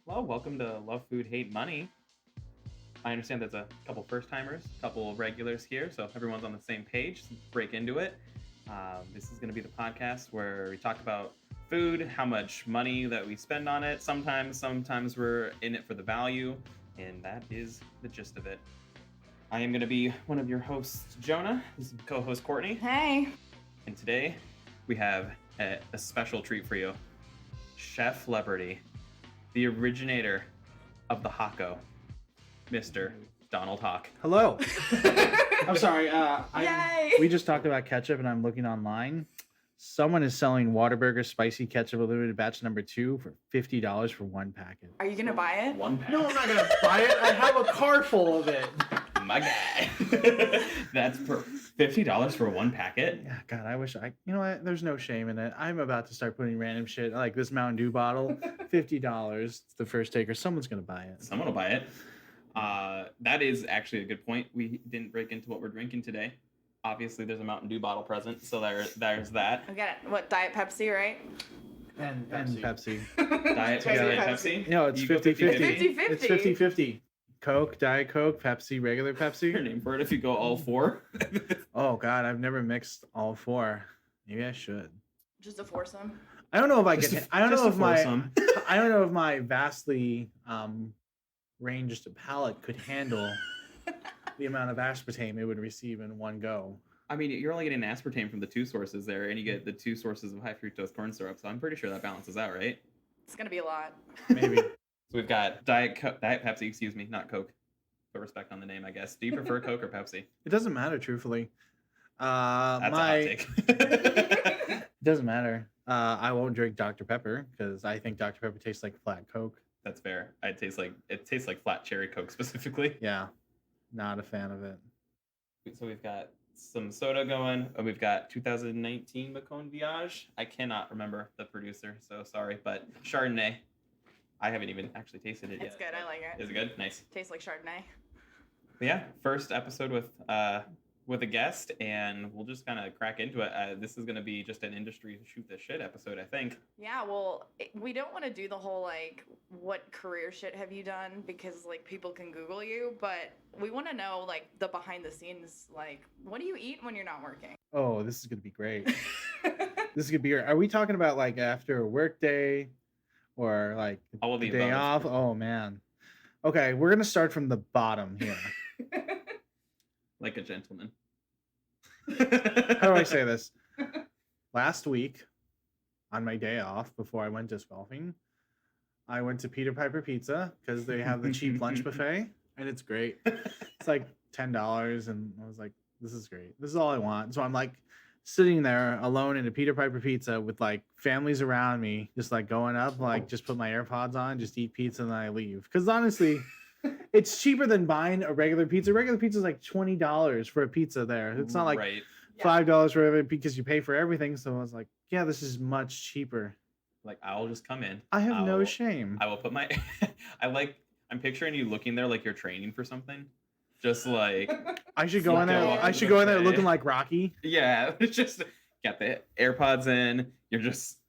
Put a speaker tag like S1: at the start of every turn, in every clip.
S1: Well, welcome to Love Food Hate Money. I understand there's a couple first-timers, a couple regulars here, so everyone's on the same page. Let's break into it. This is going to be the podcast where we talk about food, how much money that we spend on it. Sometimes we're in it for the value, and that is the gist of it. I am going to be one of your hosts, Jonah. This is co-host Courtney.
S2: Hey.
S1: And today we have a special treat for you. Chef Celebrity, the originator of the Hawko, Mr. Donald Hawk.
S3: Hello. I'm sorry.
S2: Yay!
S3: We just talked about ketchup, and I'm looking online. Someone is selling Whataburger spicy ketchup limited batch number 2 for $50 for one packet.
S2: Are you gonna buy it?
S1: One pack.
S3: No, I'm not gonna buy it. I have a car full of it.
S1: My guy. That's for $50 for one packet.
S3: Yeah, God, I wish I. You know what? There's no shame in it. I'm about to start putting random shit like this Mountain Dew bottle. $50. It's the first taker. Someone's gonna buy it.
S1: Someone will buy it. That is actually a good point. We didn't break into what we're drinking today. Obviously, there's a Mountain Dew bottle present, so there's that.
S2: I got it. What, Diet Pepsi, right?
S3: And Pepsi.
S1: Diet Pepsi.
S3: No, it's
S1: You go
S3: 50-50.
S2: 50-50.
S3: It's 50-50. Coke, Diet Coke, Pepsi, regular
S1: Your
S3: Pepsi.
S1: name for it if you go all four.
S3: Oh God, I've never mixed all four. Maybe I should.
S2: Just a foursome.
S3: I don't know if I
S1: Just
S3: can.
S1: a-
S3: I don't
S1: just
S3: know
S1: a
S3: if my.
S1: foursome.
S3: I don't know if my vastly ranged palate could handle the amount of aspartame it would receive in one go.
S1: I mean, you're only getting aspartame from the two sources there, and you get the two sources of high fructose corn syrup, so I'm pretty sure that balances out, right?
S2: It's gonna be a lot.
S3: Maybe.
S1: So we've got Diet Pepsi, excuse me, not Coke. Put respect on the name, I guess. Do you prefer Coke or Pepsi?
S3: It doesn't matter, truthfully.
S1: That's
S3: My
S1: a hot take.
S3: it doesn't matter. I won't drink Dr. Pepper because I think Dr. Pepper tastes like flat Coke.
S1: That's fair. It tastes like flat cherry Coke specifically.
S3: Yeah, not a fan of it.
S1: So we've got some soda going. We've got 2019 Macon Viage. I cannot remember the producer, so sorry, but Chardonnay. I haven't even actually tasted it yet.
S2: It's good. I like it.
S1: Is it good? Nice.
S2: Tastes like Chardonnay.
S1: But yeah, first episode with a guest, and we'll just kind of crack into it. This is going to be just an industry shoot the shit episode, I think.
S2: Yeah, well, we don't want to do the whole, like, what career shit have you done? Because, like, people can Google you, but we want to know, like, the behind the scenes, like, what do you eat when you're not working?
S3: Oh, this is gonna be great. This is gonna be great. Are we talking about like after a work day, or like
S1: All of
S3: the
S1: the
S3: day
S1: above.
S3: off? Oh man. Okay, we're gonna start from the bottom here.
S1: Like a gentleman.
S3: How do I say this? Last week, on my day off before I went disc golfing, I went to Peter Piper Pizza because they have the cheap lunch buffet, and it's great. It's like $10, and I was like, "This is great. This is all I want." So I'm like sitting there alone in a Peter Piper Pizza with like families around me, just like going up, like just put my AirPods on, just eat pizza, and then I leave. Because honestly, it's cheaper than buying a regular pizza. Regular pizza is like $20 for a pizza there. It's not like
S1: right.
S3: $5 for everything because you pay for everything. So I was like, yeah, this is much cheaper.
S1: Like, I'll just come in.
S3: I have no
S1: I'll-
S3: shame.
S1: I will put my. I'm picturing you looking there like you're training for something. Just like,
S3: I should go in there.
S1: Go
S3: I
S1: on
S3: should
S1: the
S3: go in there
S1: buffet.
S3: looking like Rocky.
S1: yeah, just got the AirPods in. You're just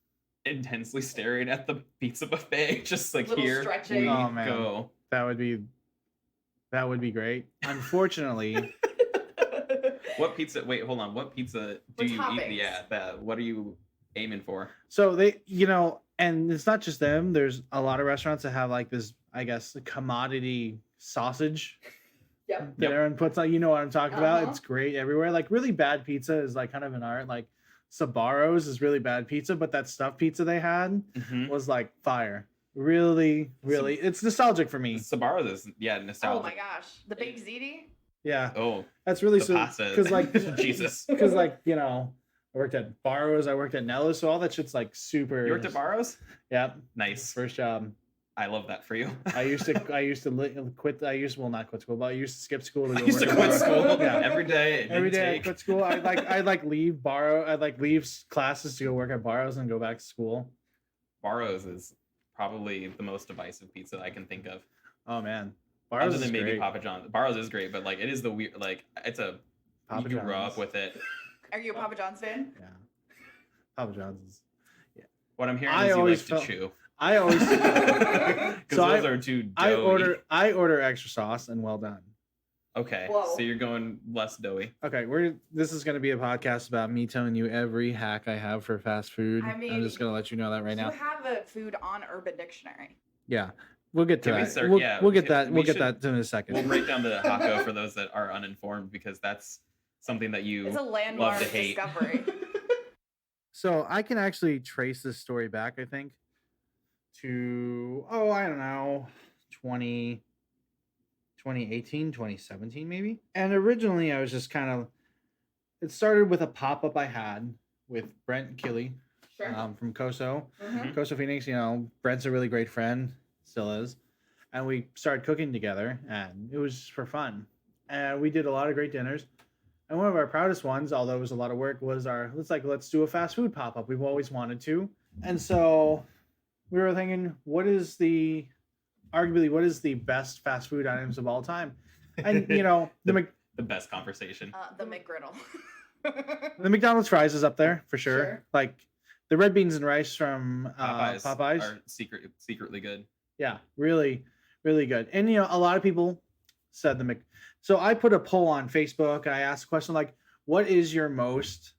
S1: intensely staring at the pizza buffet. Just like,
S2: Little
S1: here
S2: stretching.
S1: we
S3: Oh, man.
S1: go.
S3: That would be great. Unfortunately,
S1: What pizza? Wait, hold on. What pizza do
S2: With
S1: you eat?
S2: toppings.
S1: Yeah, what are you aiming for?
S3: so they, and it's not just them. There's a lot of restaurants that have like this, I guess, commodity sausage
S2: Yep.
S3: that everyone puts on. You know what I'm talking about?
S2: Uh-huh.
S3: It's great everywhere. Like really bad pizza is like kind of an art. Like Sabaro's is really bad pizza, but that stuffed pizza they had
S1: Mm-hmm.
S3: was like fire. Really, really, it's nostalgic for me.
S1: Sabaro's is
S2: Oh
S1: nostalgic.
S2: my gosh. The baked ziti?
S3: Yeah,
S1: Oh,
S3: that's really
S1: the
S3: so
S1: pasta.
S3: because like
S1: Jesus.
S3: because like I worked at Barrows, I worked at Nella's, so all that shit's like super.
S1: You worked at Barrows?
S3: Yep,
S1: Nice.
S3: first job.
S1: I love that for you.
S3: I used to quit. Not quit school, but I used to skip school to go
S1: I used to
S3: work
S1: quit
S3: at Barrows.
S1: school
S3: Yeah.
S1: every day.
S3: Every day I
S1: Take-
S3: quit school. I'd leave classes to go work at Barrows and go back to school.
S1: Barrows is probably the most divisive pizza I can think of.
S3: Oh man, Barrows
S1: Other than
S3: is
S1: maybe
S3: great.
S1: Papa John's. Barrows is great, but like it is the weird, like it's a
S3: Papa
S1: you grew
S3: John's.
S1: up with it.
S2: Are you a Papa John's fan?
S3: Yeah, Papa John's is.
S1: What I'm hearing
S3: I
S1: is you like
S3: always
S1: to
S3: felt-
S1: chew.
S3: I always
S1: Because those are too doughy.
S3: I order extra sauce and well done.
S1: Okay,
S2: Whoa.
S1: so you're going less doughy.
S3: Okay, this is going to be a podcast about me telling you every hack I have for fast food.
S2: I mean,
S3: I'm just going to let you know that right now.
S2: You have a food on Urban Dictionary.
S3: Yeah, we'll get to
S1: Can we
S3: that.
S1: start-
S3: We'll,
S1: yeah,
S3: we'll get
S1: we
S3: that. We'll get
S1: should-
S3: that in a second.
S1: We'll break down the Hawko for those that are uninformed because that's something that you
S2: It's a
S1: love
S2: landmark
S1: to hate.
S2: discovery.
S3: So I can actually trace this story back, I think, to, I don't know, 2018, 2017 maybe. And originally I was just kind of, it started with a pop-up I had with Brent Killy
S2: Sure.
S3: from Coso.
S2: Mhm.
S3: Coso Phoenix, Brent's a really great friend, still is. And we started cooking together and it was for fun. And we did a lot of great dinners. And one of our proudest ones, although it was a lot of work, was let's do a fast food pop-up. We've always wanted to. And so we were thinking, what is the best fast food items of all time? And the
S1: best conversation.
S2: The McGriddle.
S3: the McDonald's fries is up there for sure.
S2: Sure.
S3: Like the red beans and rice from Popeyes
S1: are secretly good.
S3: Yeah, really, really good. And a lot of people said So I put a poll on Facebook and I asked a question like, what is your most,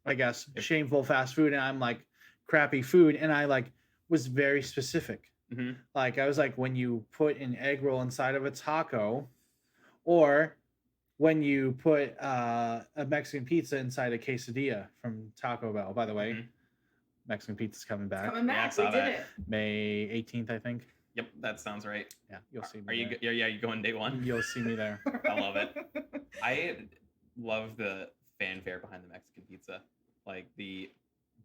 S3: I guess, shameful fast food? And I'm like, crappy food. And I was very specific.
S1: Mm-hmm.
S3: Like I was like, when you put an egg roll inside of a taco, or when you put a Mexican pizza inside a quesadilla from Taco Bell. By the way, Mexican pizza's coming back.
S2: Coming back.
S1: Yeah, I
S2: We
S1: saw
S2: did
S1: that.
S2: it.
S3: May 18th, I think.
S1: Yep, that sounds right.
S3: Yeah, you'll see me.
S1: Are you?
S3: there.
S1: Yeah, you going day one?
S3: You'll see me there.
S1: I love it. I love the fanfare behind the Mexican pizza. Like the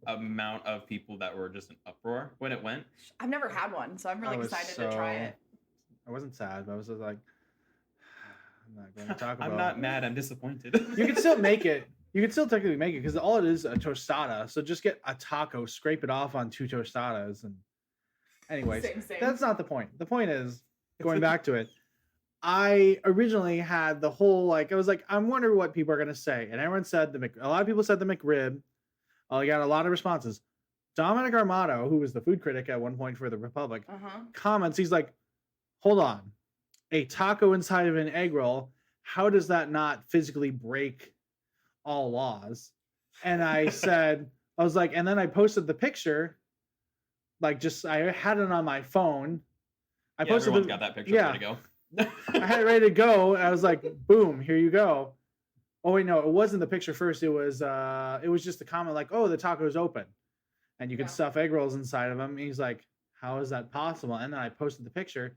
S1: amount of people that were just in uproar when it went.
S2: I've never had one, so I'm really
S3: I was
S2: excited to try it.
S3: I wasn't sad, but I was just like, I'm not going to talk about
S1: I'm
S3: it.
S1: not mad. I'm disappointed.
S3: You can still make it. You can still technically make it because all it is a tostada. So just get a taco, scrape it off on 2 tostadas, and anyways,
S2: Same.
S3: that's not the point. The point is going back to it. I originally had the whole I was like, I wonder what people are gonna say, and everyone said a lot of people said the McRib. I got a lot of responses. Dominic Armato, who was the food critic at one point for the Republic, comments. He's like, "Hold on, a taco inside of an egg roll. How does that not physically break all laws?" And I said, I was like, and then I posted the picture. I had it on my phone. I posted
S1: everyone's got that picture ready to go.
S3: I had it ready to go. And I was like, boom, here you go. Oh wait, no, it wasn't the picture first. It was just a comment like, oh, the taco's open. And you can stuff egg rolls inside of them. And he's like, how is that possible? And then I posted the picture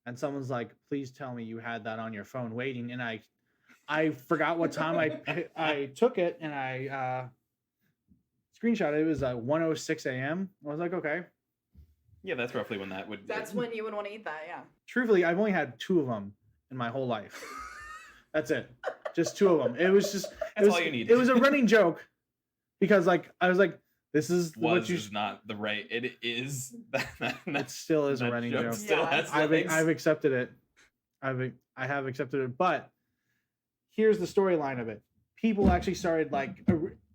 S3: and someone's like, please tell me you had that on your phone waiting. And I forgot what time I took it and I screenshot it. It was 1:06 a.m. I was like, okay.
S1: Yeah, that's roughly when that would.
S2: That's when you would want to eat that, yeah.
S3: Truthfully, I've only had 2 of them in my whole life. That's it. Just 2 of them. It was just.
S1: That's all you need.
S3: It was a running joke because I was like, this is
S1: is not the right. It is.
S3: It still is a running joke.
S1: Still
S2: Yeah.
S1: has
S3: I've accepted it. I have accepted it. But here's the storyline of it. People actually started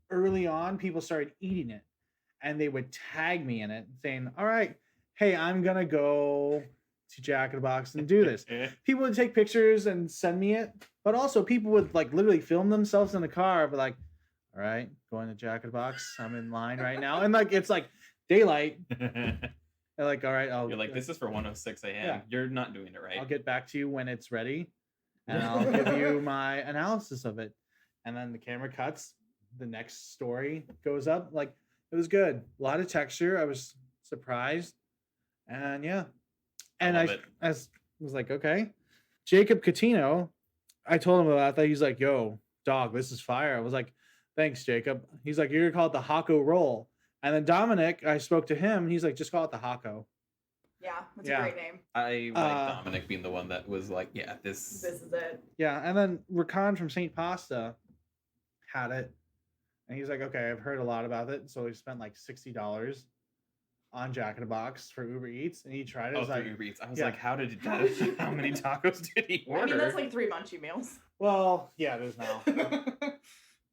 S3: early on. People started eating it, and they would tag me in it, saying, "All right, hey, I'm gonna go to Jack in the Box and do this." People would take pictures and send me it, but also people would literally film themselves in the car, but all right, going to Jack in the Box. I'm in line right now, and it's daylight. They're like, all right,
S1: You're like, this is for 1:06 a.m.
S3: Yeah.
S1: You're not doing it right.
S3: I'll get back to you when it's ready, and I'll give you my analysis of it. And then the camera cuts. The next story goes up. It was good. A lot of texture. I was surprised, and yeah, and I was like, okay. Jacob Catino, I told him about that. He's like, yo, dog, this is fire. I was like, thanks, Jacob. He's like, you're gonna call it the Hawko roll. And then Dominic, I spoke to him. He's like, just call it the Hawko.
S2: Yeah, that's a great name.
S1: I like Dominic being the one that was like, yeah, this
S2: is it.
S3: Yeah, and then Rakan from Saint Pasta had it. And he's like, okay, I've heard a lot about it. So he spent $60 on Jack in the Box for Uber Eats. And he tried it.
S1: for Uber Eats. I was like, how many tacos did he order?
S2: I mean, that's 3 Munchie meals.
S3: Well, yeah, it is now.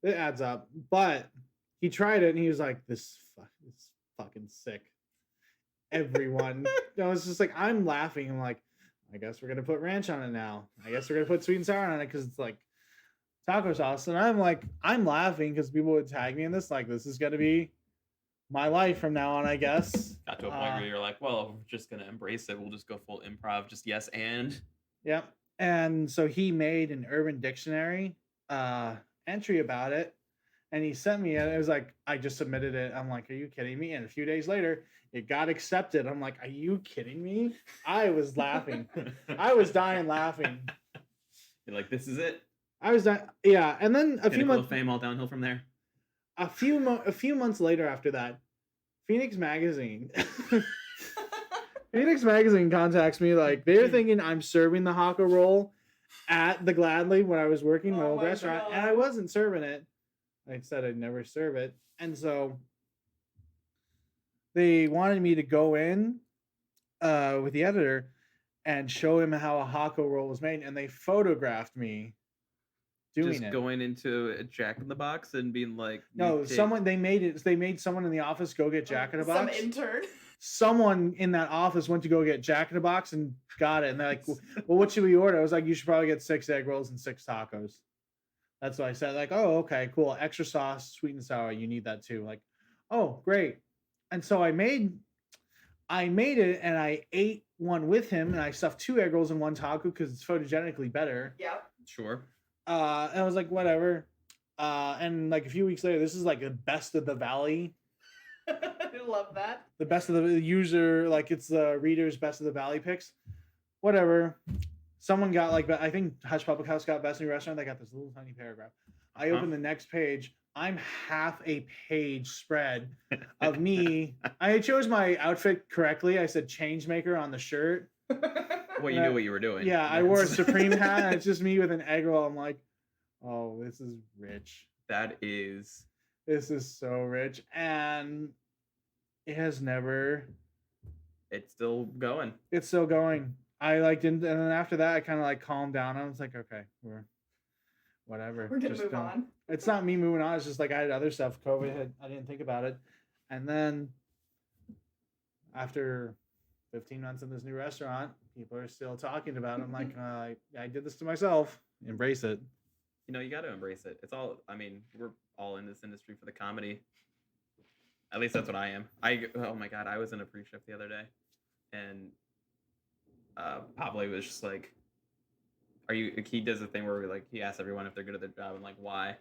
S3: It adds up. But he tried it and he was like, this is fucking sick. everyone. I was just like, I'm laughing. I'm like, I guess we're gonna put ranch on it now. I guess we're gonna put sweet and sour on it because it's like taco sauce. And I'm like, I'm laughing because people would tag me in this. Like, this is gonna be my life from now on, I guess.
S1: Got to a point where you're like, well, if we're just gonna embrace it. We'll just go full improv, just yes and.
S3: Yep. And so he made an Urban Dictionary entry about it. And he sent me it. It was like, I just submitted it. I'm like, are you kidding me? And a few days later, it got accepted. I'm like, are you kidding me? I was laughing. I was dying laughing.
S1: You're like, this is it.
S3: I was dying. Yeah. And then a few
S1: Pinnacle
S3: months
S1: of fame, all downhill from there.
S3: a few months later after that, Phoenix Magazine Phoenix Magazine contacts me. Like, they're thinking I'm serving the Hawko roll at the Gladly when I was working my old restaurant.
S2: God.
S3: And I wasn't serving it. I said I'd never serve it. And so they wanted me to go in with the editor and show him how a Hawko roll was made. And they photographed me doing
S1: Just
S3: it.
S1: going into a Jack in the Box and being like,
S3: No, someone, they made someone in the office go get Jack in a Box.
S2: Some intern.
S3: Someone in that office went to go get Jack in a Box and got it. And they're like, well, what should we order? I was like, you should probably get 6 egg rolls and 6 tacos. That's what I said. Like, oh, okay, cool. Extra sauce, sweet and sour. You need that too. Like, oh, great. And so I made it and I ate one with him and I stuffed 2 egg rolls in 1 taco because it's photogenically better.
S2: Yep.
S1: Sure.
S3: And I was like, whatever. And like a few weeks later, this is like the best of the Valley.
S2: I love that.
S3: The best of the user, like it's the reader's best of the Valley picks. Whatever. Someone got like, I think Hush Public House got best new restaurant. They got this little tiny paragraph. I opened the next page. I'm half a page spread of me. I chose my outfit correctly. I said change maker on the shirt.
S1: Well, you knew what you were doing.
S3: Yeah, I wore a Supreme hat. And it's just me with an egg roll. I'm like, oh, this is rich.
S1: This
S3: is so rich. And it has never.
S1: It's still going.
S3: It's still going. I like didn't, and then after that, I kind of like calmed down. I was like, okay, whatever.
S2: We're gonna move on.
S3: It's not me moving on. It's just like I had other stuff. I didn't think about it. And then after 15 months in this new restaurant, people are still talking about it. I'm like, I did this to myself. Embrace it.
S1: You know, you got to embrace it. It's all, I mean, we're all in this industry for the comedy. At least that's what I am. Oh my God, I was in a pre-shift the other day and Pablo was just like, he does a thing where he asks everyone if they're good at their job and like why.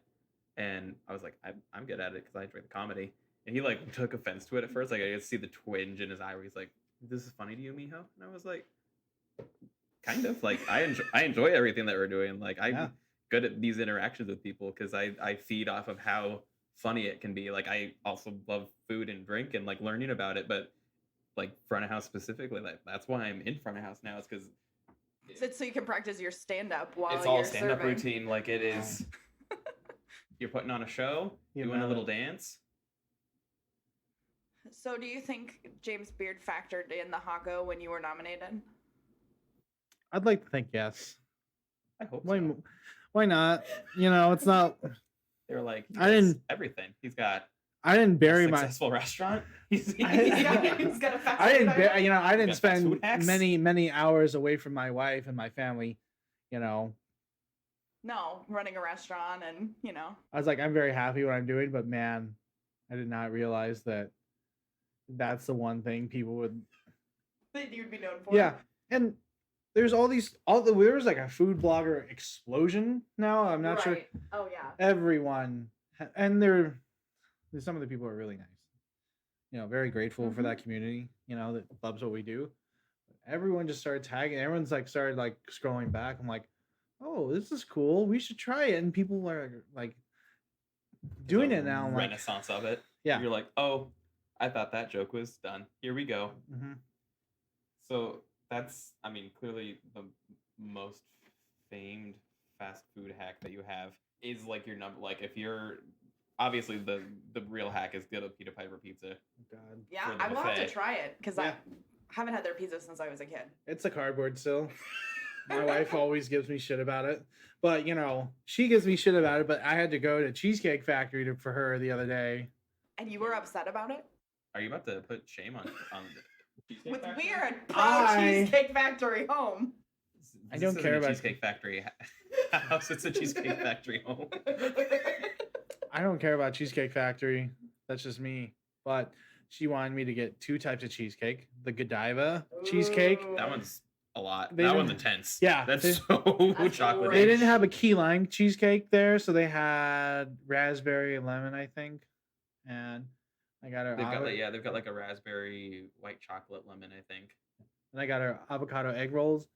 S1: And I was like, I'm good at it because I enjoy the comedy. And he like took offense to it at first. Like I could see the twinge in his eye where he's like, this is funny to you, Mijo? And I was like, kind of. Like I enjoy everything that we're doing. Like I'm good at these interactions with people because I feed off of how funny it can be. Like I also love food and drink and like learning about it, but like front of house specifically, like that's why I'm in front of house now. Is because
S2: so you can practice your stand-up while
S1: it's
S2: you're
S1: all stand-up
S2: serving.
S1: routine. Like it is. You're putting on a show, doing a little dance.
S2: So do you think James Beard factored in the Hawko when you were nominated?
S3: I'd like to think yes.
S1: I hope so.
S3: Why not? You know, it's not.
S1: They were like, everything.
S3: I didn't bury my
S1: successful restaurant.
S2: He's got a factory.
S3: I didn't spend many hours away from my wife and my family. You know.
S2: No, running a restaurant and
S3: I was like, I'm very happy what I'm doing, but man, I did not realize that that's the one thing people would.
S2: That you'd be known for.
S3: Yeah, and there's there was like a food blogger explosion now. I'm not sure.
S2: Oh yeah.
S3: Everyone, and there's some of the people are really nice. You know, very grateful for that community. You know, that loves what we do. Everyone just started tagging. Everyone's like started like scrolling back. I'm like, oh, this is cool. We should try it. And people are like doing it now.
S1: Renaissance of it.
S3: Yeah.
S1: You're like, oh, I thought that joke was done. Here we go.
S3: Mm-hmm.
S1: So that's, I mean, clearly the most famed fast food hack that you have is like your number. Like if you're obviously the real hack is get a Peter Piper pizza.
S3: God.
S2: Yeah, I will have to try it because I haven't had their pizza since I was a kid.
S3: It's a cardboard still. My wife always gives me shit about it, but you know, she gives me shit about it. But I had to go to Cheesecake Factory for her the other day.
S2: And you were upset about it?
S1: Are you about to put shame on
S2: We are a pro
S3: I-
S2: Cheesecake Factory home.
S3: I don't care about
S1: Cheesecake Factory house. It's a Cheesecake Factory home.
S3: I don't care about Cheesecake Factory. That's just me. But she wanted me to get 2 types of cheesecake. The Godiva cheesecake.
S2: Ooh.
S1: That one's a lot.
S3: They
S1: That
S3: didn't-
S1: one's intense.
S3: Yeah,
S1: That's
S3: they-
S1: so
S2: That's
S1: chocolatey.
S3: They didn't have a key lime cheesecake there, so they had raspberry and lemon, I think. And I got her
S1: They've got like, they've got like a raspberry white chocolate lemon, I think.
S3: and I got her avocado egg rolls.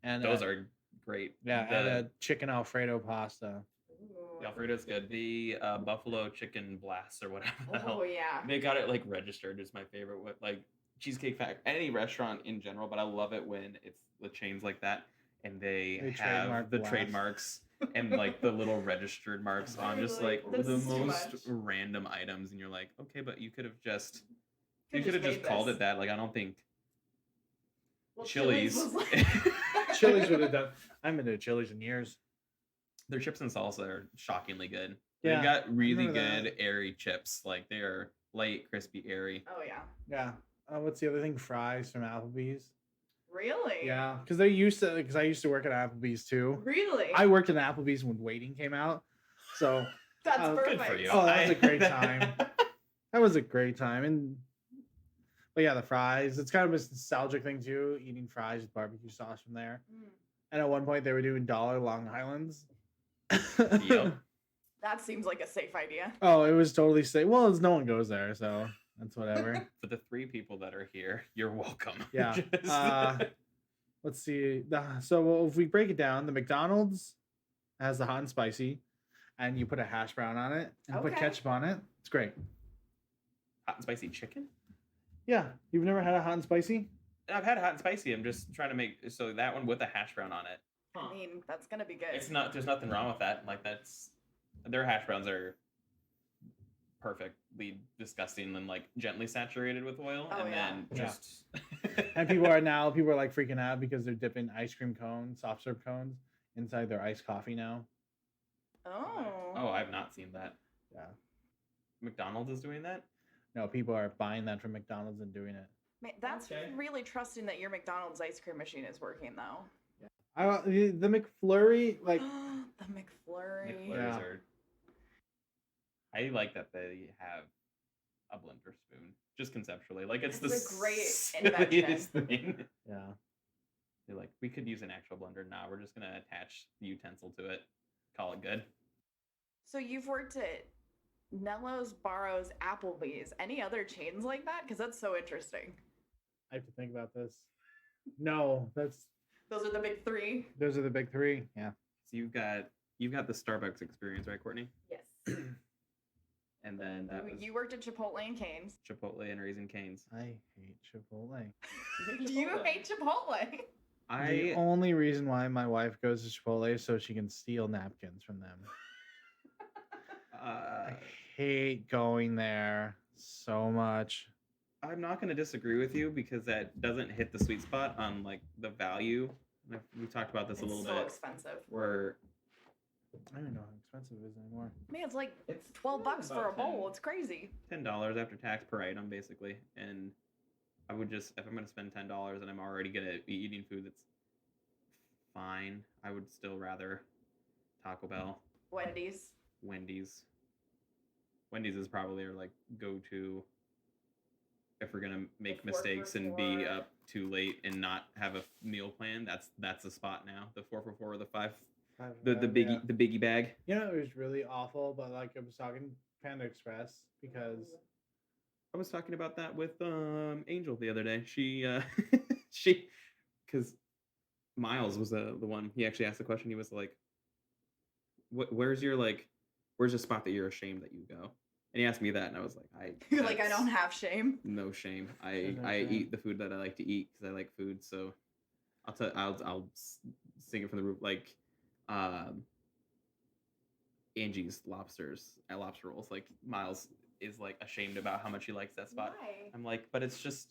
S3: And
S1: Those are great.
S3: and a chicken Alfredo pasta.
S2: Ooh.
S1: The Alfredo's good. The buffalo chicken blast or whatever the hell.
S2: Oh yeah.
S1: They got it like registered. Is my favorite. What like Cheesecake Factory, any restaurant in general, but I love it when it's the chains like that and they have
S3: trademark
S1: the
S3: blast.
S1: trademarks and like the little registered marks on just like
S2: This
S1: the
S2: is too
S1: most
S2: much.
S1: random items, and you're like, okay, but you could have just
S2: Could've
S1: just
S2: made
S1: called
S2: this.
S1: it that. Like I don't think
S2: Well,
S1: Chili's.
S2: was like-
S3: Chili's would have done. I haven't been to Chili's in years.
S1: Their chips and salsa are shockingly good.
S3: Yeah,
S1: They've got really
S3: remember
S1: good airy chips. Like they are light, crispy, airy.
S2: Oh yeah.
S3: Yeah. What's the other thing? Fries from Applebee's.
S2: Really?
S3: Yeah, because I used to work at Applebee's too.
S2: Really?
S3: I worked at Applebee's when Waiting came out, so
S2: That's
S3: good
S2: perfect.
S1: Good for you.
S3: Oh, that was a great
S1: I-
S3: time. that was a great time. And but yeah, the fries. It's kind of a nostalgic thing too. Eating fries with barbecue sauce from there.
S2: Mm.
S3: And at one point, they were doing dollar Long Island's.
S1: Yep.
S2: That seems like a safe idea.
S3: Oh, it was totally safe. Well, no one goes there, so that's whatever.
S1: For the 3 people that are here, you're welcome.
S3: Yeah.
S1: Just-
S3: Let's see. So if we break it down, the McDonald's has the hot and spicy, and you put a hash brown on it and put
S2: Okay.
S3: ketchup on it. It's great.
S1: hot and spicy chicken.
S3: Yeah, you've never had a hot and spicy?
S1: I've had hot and spicy. I'm just trying to make so that one with a hash brown on it.
S2: I mean, that's gonna be good.
S1: It's not. There's nothing wrong with that. Like that's their hash browns are perfectly disgusting and like gently saturated with oil,
S2: Oh,
S1: and
S2: yeah.
S1: then
S3: Yeah.
S1: just.
S3: And people are like freaking out because they're dipping ice cream cones, soft serve cones, inside their iced coffee now.
S2: Oh.
S1: Oh, I've not seen that.
S3: Yeah.
S1: McDonald's is doing that.
S3: No, people are buying that from McDonald's and doing it.
S2: Man, that's
S1: Okay.
S2: really trusting that your McDonald's ice cream machine is working though.
S3: The McFlurry, like
S2: The McFlurry.
S1: McFlurries
S3: Yeah.
S1: are. I like that they have a blender spoon, just conceptually. Like it's
S2: That's
S1: the
S2: a great
S1: silliest thing.
S3: yeah.
S1: They're like, we could use an actual blender. Nah, we're just gonna attach the utensil to it. Call it good.
S2: So you've worked at Nello's, Barrows, Applebee's. Any other chains like that? Because that's so interesting.
S3: I have to think about this. No,
S2: Those are the big 3.
S3: those are the big 3. Yeah.
S1: So you've got the Starbucks experience, right, Courtney?
S2: Yes.
S1: And then that was
S2: You worked at Chipotle and Cane's.
S1: Chipotle and Raising Cane's.
S3: I hate Chipotle.
S2: Do you hate Chipotle?
S3: The only reason why my wife goes to Chipotle is so she can steal napkins from them. I hate going there so much.
S1: I'm not going to disagree with you because that doesn't hit the sweet spot on like the value. We talked about this a
S2: It's
S1: little
S2: so
S1: bit.
S2: expensive.
S1: Where
S3: I don't even know how expensive it is anymore.
S2: Man, it's like
S1: It's
S2: $12 for a
S1: about
S2: bowl.
S1: 10.
S2: It's crazy.
S1: $10 after tax per item, basically. And I would just, if I'm going to spend $10 and I'm already going to be eating food that's fine, I would still rather Taco Bell,
S2: Wendy's.
S1: Wendy's. Wendy's is probably our like go-to if we're gonna make
S2: The 4 for
S1: mistakes and be
S2: 4.
S1: up too late and not have a meal plan. That's the spot now. The 4 for 4 or the 5, the biggie
S3: Yeah.
S1: the biggie bag.
S3: You know, it was really awful, but like I was talking Panda Express because
S1: I was talking about that with Angel the other day. She because Miles was the one. He actually asked the question. He was like, where's a spot that you're ashamed that you go?" And he asked me that, and I was like,
S2: You're like, I
S1: that's
S2: don't have shame.
S1: no shame.
S3: There's no
S1: I
S3: shame.
S1: eat the food that I like to eat because I like food. So I'll sing it from the roof like Angie's lobster rolls. Like Miles is like ashamed about how much he likes that spot.
S2: Why?
S1: I'm like, but it's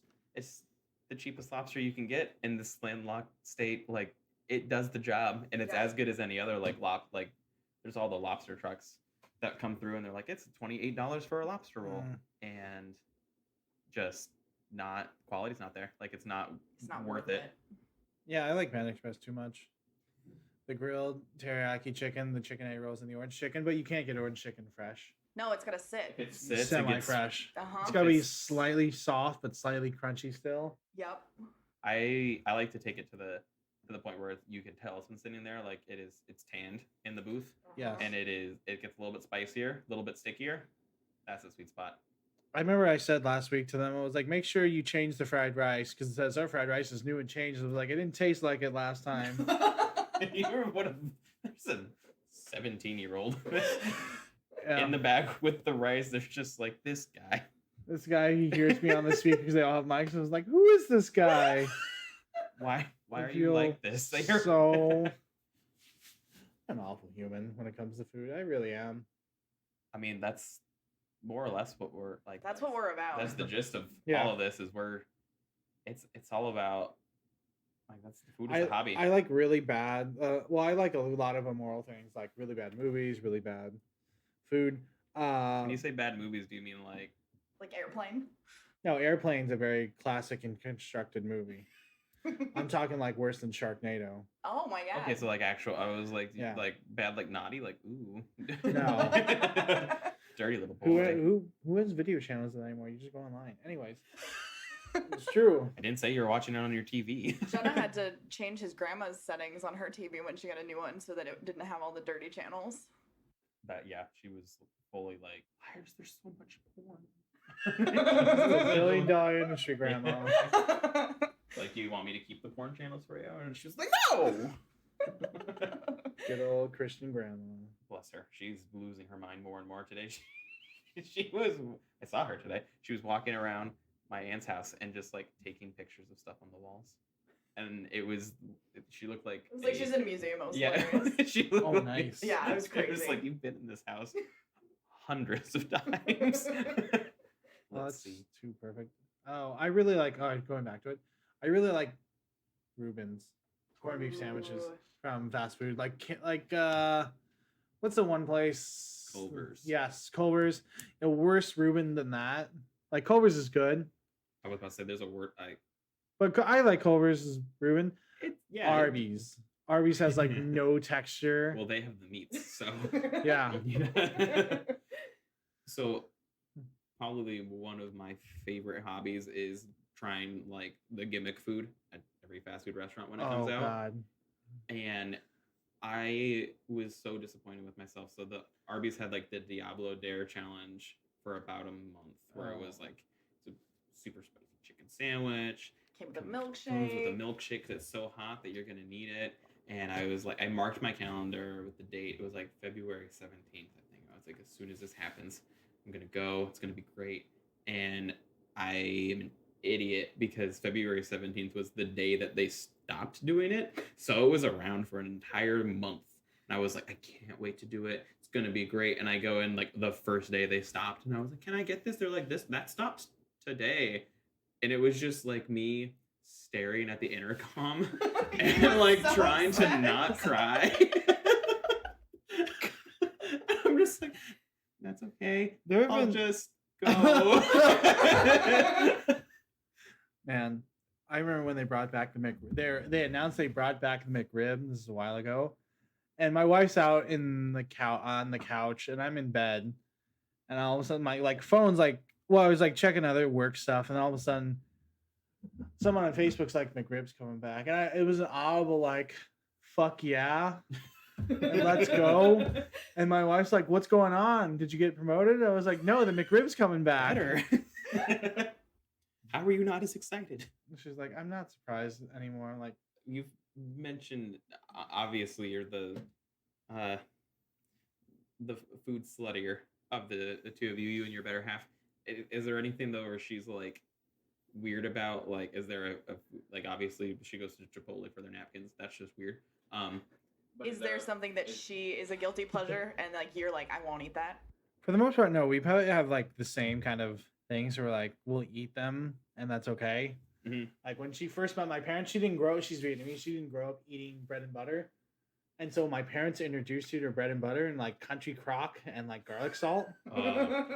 S1: the cheapest lobster you can get in this landlocked state. Like it does the job, and it's
S2: Yeah.
S1: as good as any other like there's all the lobster trucks that come through, and they're like, it's $28 for a lobster roll, and just quality's not there. Like it's not
S2: worth it.
S3: Yeah, I like Panda Express too much. The grilled teriyaki chicken, the chicken egg rolls, and the orange chicken, but you can't get orange chicken fresh.
S2: No, it's gotta sit.
S1: It sits,
S3: Semi-fresh.
S2: Uh-huh.
S3: It's gotta be slightly soft but slightly crunchy still.
S2: Yep.
S1: I like to take it to the point where you can tell it's been sitting there, like it's tanned in the booth.
S3: Yes.
S1: And it gets a little bit spicier, a little bit stickier. That's a sweet spot.
S3: I remember I said last week to them, I was like, make sure you change the fried rice because it says our fried rice is new and changed. I was like, it didn't taste like it last time.
S1: There's a 17-year-old in the back with the rice. There's just like this guy.
S3: This guy, he hears me on the speaker because they all have mics. I was like, who is this guy?
S1: Why are you like this?
S3: So I'm an awful human when it comes to food. I really am.
S1: I mean, that's more or less what we're like.
S2: That's what we're about.
S1: That's the gist of
S3: Yeah.
S1: all of this. Is it's all about like food is a hobby.
S3: I like really bad. I like a lot of immoral things, like really bad movies, really bad food.
S1: When you say bad movies, do you mean like
S2: Airplane?
S3: No, Airplane's a very classic and constructed movie. I'm talking like worse than Sharknado.
S2: Oh my god.
S1: Okay, so like actual. I was like
S3: Yeah.
S1: like bad, like naughty, like ooh.
S3: No.
S1: Dirty little boy.
S3: Who has video channels anymore? You just go online. Anyways, it's true.
S1: I didn't say you were watching it on your TV.
S2: Jonah had to change his grandma's settings on her TV when she got a new one so that it didn't have all the dirty channels.
S1: But yeah, she was fully like, why is there so much porn?
S3: It's a $1 billion industry, grandma.
S1: Like, do you want me to keep the porn channels for you? And she was like, no!
S3: Good old Christian grandma.
S1: Bless her. She's losing her mind more and more today. She was, I saw her today. She was walking around my aunt's house and just like taking pictures of stuff on the walls. And she looked like.
S2: It was like she's in a museum. It was
S1: yeah.
S2: hilarious.
S1: She looked like,
S3: nice.
S2: Yeah, it was crazy.
S1: It was like, you've been in this house hundreds of times. Let's see.
S3: Too perfect. Oh, I really like, going back to it. I really like Reuben's corned beef sandwiches from fast food. What's the one place?
S1: Culver's.
S3: Yes, Culver's. A worse Reuben than that. Like Culver's is good,
S1: I was about to say there's a word
S3: but I like Culver's Reuben.
S1: yeah.
S3: Arby's. Arby's has like no texture.
S1: Well, they have the meats, so
S3: Yeah.
S1: So probably one of my favorite hobbies is trying like the gimmick food at every fast food restaurant when it comes out.
S3: God.
S1: And I was so disappointed with myself. So the Arby's had like the Diablo Dare challenge for about a month, where it was like it's a super spicy chicken sandwich.
S2: Came with a
S1: Comes
S2: milkshake.
S1: with a milkshake that's so hot that you're gonna need it. And I was like, I marked my calendar with the date. It was like February 17th, I think. I was like, as soon as this happens, I'm gonna go. It's gonna be great. And I am an idiot because February 17th was the day that they stopped doing it. So it was around for an entire month. And I was like, I can't wait to do it. It's gonna be great. And I go in like the first day they stopped, and I was like, can I get this? They're like, that stopped today. And it was just like me staring at the intercom and like
S2: so
S1: trying
S2: sad.
S1: to not cry. I'm just like, that's okay. I'll just go.
S3: Man, I remember when they brought back the they announced they brought back the McRib. This is a while ago, and my wife's out in the on the couch, and I'm in bed, and all of a sudden my phone's like, I was like checking other work stuff, and all of a sudden, someone on Facebook's like, McRib's coming back, and it was an audible like, fuck yeah, and let's go. And my wife's like, what's going on? Did you get promoted? I was like, no, the McRib's coming back.
S1: Better. How are you not as excited?
S3: She's like, I'm not surprised anymore. I'm like,
S1: You've mentioned obviously you're the food sluttier of the two of you, you and your better half. Is there anything though where she's like weird about, like, is there a like, obviously she goes to Chipotle for their napkins, that's just weird. But
S2: Is there something that she is a guilty pleasure and like you're like, I won't eat that?
S3: for the most part, no. We probably have like the same kind of things where like we'll eat them and that's okay.
S1: Mhm.
S3: Like when she first met my parents, she's Vietnamese. She didn't grow up eating bread and butter. And so my parents introduced you to bread and butter and like country crock and like garlic salt.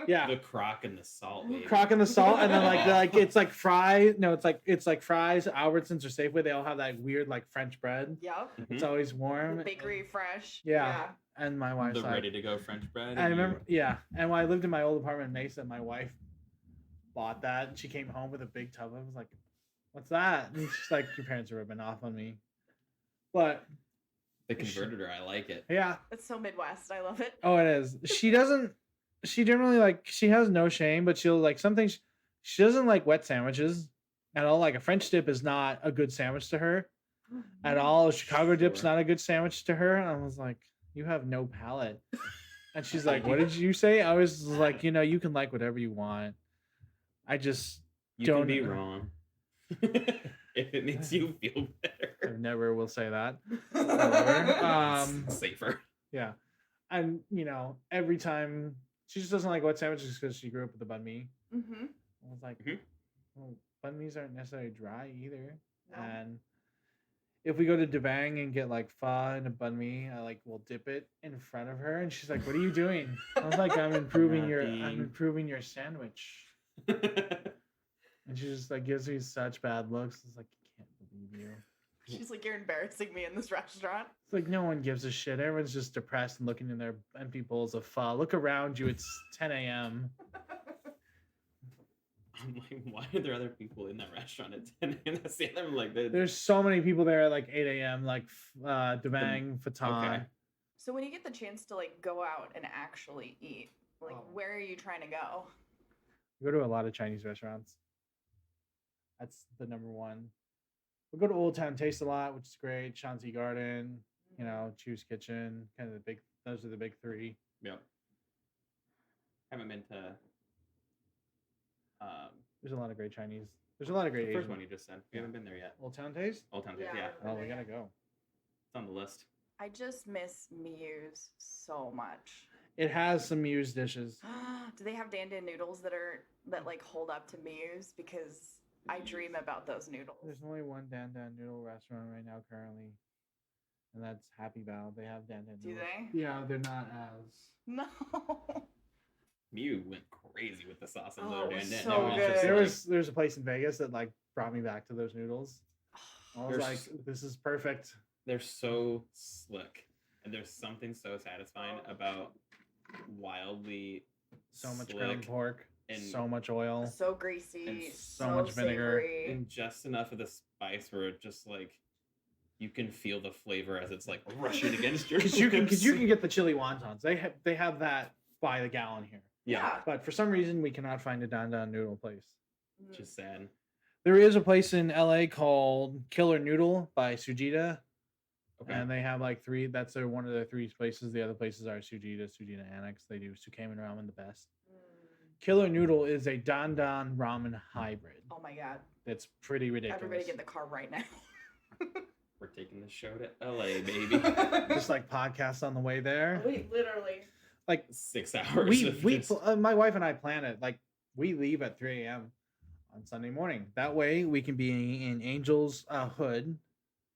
S3: Yeah.
S1: The crock and the salt, baby.
S3: Crock and the salt, and then like it's like fries. No, it's like fries. Albertsons or Safeway, they all have that weird like French bread.
S2: Yep.
S3: It's always warm.
S2: Bakery fresh.
S3: Yeah. And my wife's
S1: The
S3: like,
S1: ready to go French bread.
S3: I remember, yeah. And when I lived in my old apartment in Mesa, my wife bought that, and she came home with a big tub. I was like, "What's that?" And she's like, "Your parents are ripping off on me." But
S1: they converted her. I like it.
S3: yeah.
S2: It's so Midwest. I love it.
S3: Oh, it is. She doesn't. She generally like. She has no shame, but she'll like something. She doesn't like wet sandwiches at all. Like a French dip is not a good sandwich to her at all. A Chicago dip's not a good sandwich to her. And I was like, "You have no palate." And she's like, "What did you say?" I was like, you can like whatever you want. I just
S1: don't be wrong. If it makes you feel better.
S3: I never will say that.
S1: Safer.
S3: Yeah. And, every time she just doesn't like wet sandwiches because she grew up with the banh mi.
S2: Mm-hmm.
S3: I was like, well, banh mi's aren't necessarily dry either.
S2: No.
S3: And if we go to Dabang and get like pho and a banh mi, I like will dip it in front of her, and she's like, "What are you doing?" I was like, I'm improving your sandwich." And she just like gives me such bad looks. It's like, I can't believe you.
S2: She's like, "You're embarrassing me in this restaurant."
S3: It's like no one gives a shit. Everyone's just depressed and looking in their empty bowls of pho. Look around you. It's 10 a.m.
S1: I'm like, why are there other people in that restaurant at 10 a.m.? I see them like
S3: there's so many people there at like 8 a.m. Like Dabang, Fatan.
S1: Okay.
S2: So when you get the chance to like go out and actually eat, like where are you trying to go?
S3: We go to a lot of Chinese restaurants. That's the number one. We go to Old Town Taste a lot, which is great. Shanti Garden, Chu's Kitchen, kind of the big. Those are the big three.
S1: Yep. Haven't been to.
S3: There's a lot of great Chinese. There's a lot of great.
S1: The first
S3: Asian.
S1: one you just said. We haven't been there yet.
S3: Old Town Taste.
S1: Old Town Taste.
S2: Yeah.
S1: Yeah.
S3: Oh, we gotta go.
S1: It's on the list.
S2: I just miss Miu's so much.
S3: It has some Muse dishes.
S2: Do they have dan dan noodles that like hold up to Miu's? Because I dream about those noodles.
S3: There's only one Dan Dan noodle restaurant right now currently, and that's Happy Bao. They have Dan Dan noodles.
S2: Do they?
S3: Yeah, they're not as.
S2: No.
S1: Mew went crazy with the sauce on
S2: Oh,
S1: the
S2: it was
S1: Dan.
S2: so good.
S3: There's a place in Vegas that like brought me back to those noodles. I was like, this is perfect.
S1: They're so slick, and there's something so satisfying about wildly
S3: So much
S1: slick
S3: ground pork,
S1: and
S3: so much oil,
S2: So greasy,
S1: And
S3: so much vinegar.
S2: savory.
S1: and just enough of the spice where it just like you can feel the flavor as it's like rushing against your
S3: because you can
S1: lips.
S3: get the chili wontons. They have that by the gallon here.
S1: Yeah,
S3: But for some reason, we cannot find a Dan Dan noodle place.
S2: Mm.
S1: just sad.
S3: There is a place in LA called Killer Noodle by Sujita.
S1: Okay.
S3: And they have like three. That's one of their three places. The other places are Sujita Annex. They do Sukemen ramen the best. Killer Noodle is a Dan Dan ramen hybrid.
S2: Oh my god.
S3: That's pretty ridiculous.
S2: Everybody get in the car right now.
S1: We're taking the show to LA, baby.
S3: Just like podcasts on the way there.
S2: Wait, literally.
S3: Like
S1: 6 hours.
S3: we my wife and I plan it. Like we leave at 3 a.m. on Sunday morning. That way we can be in Angel's Hood,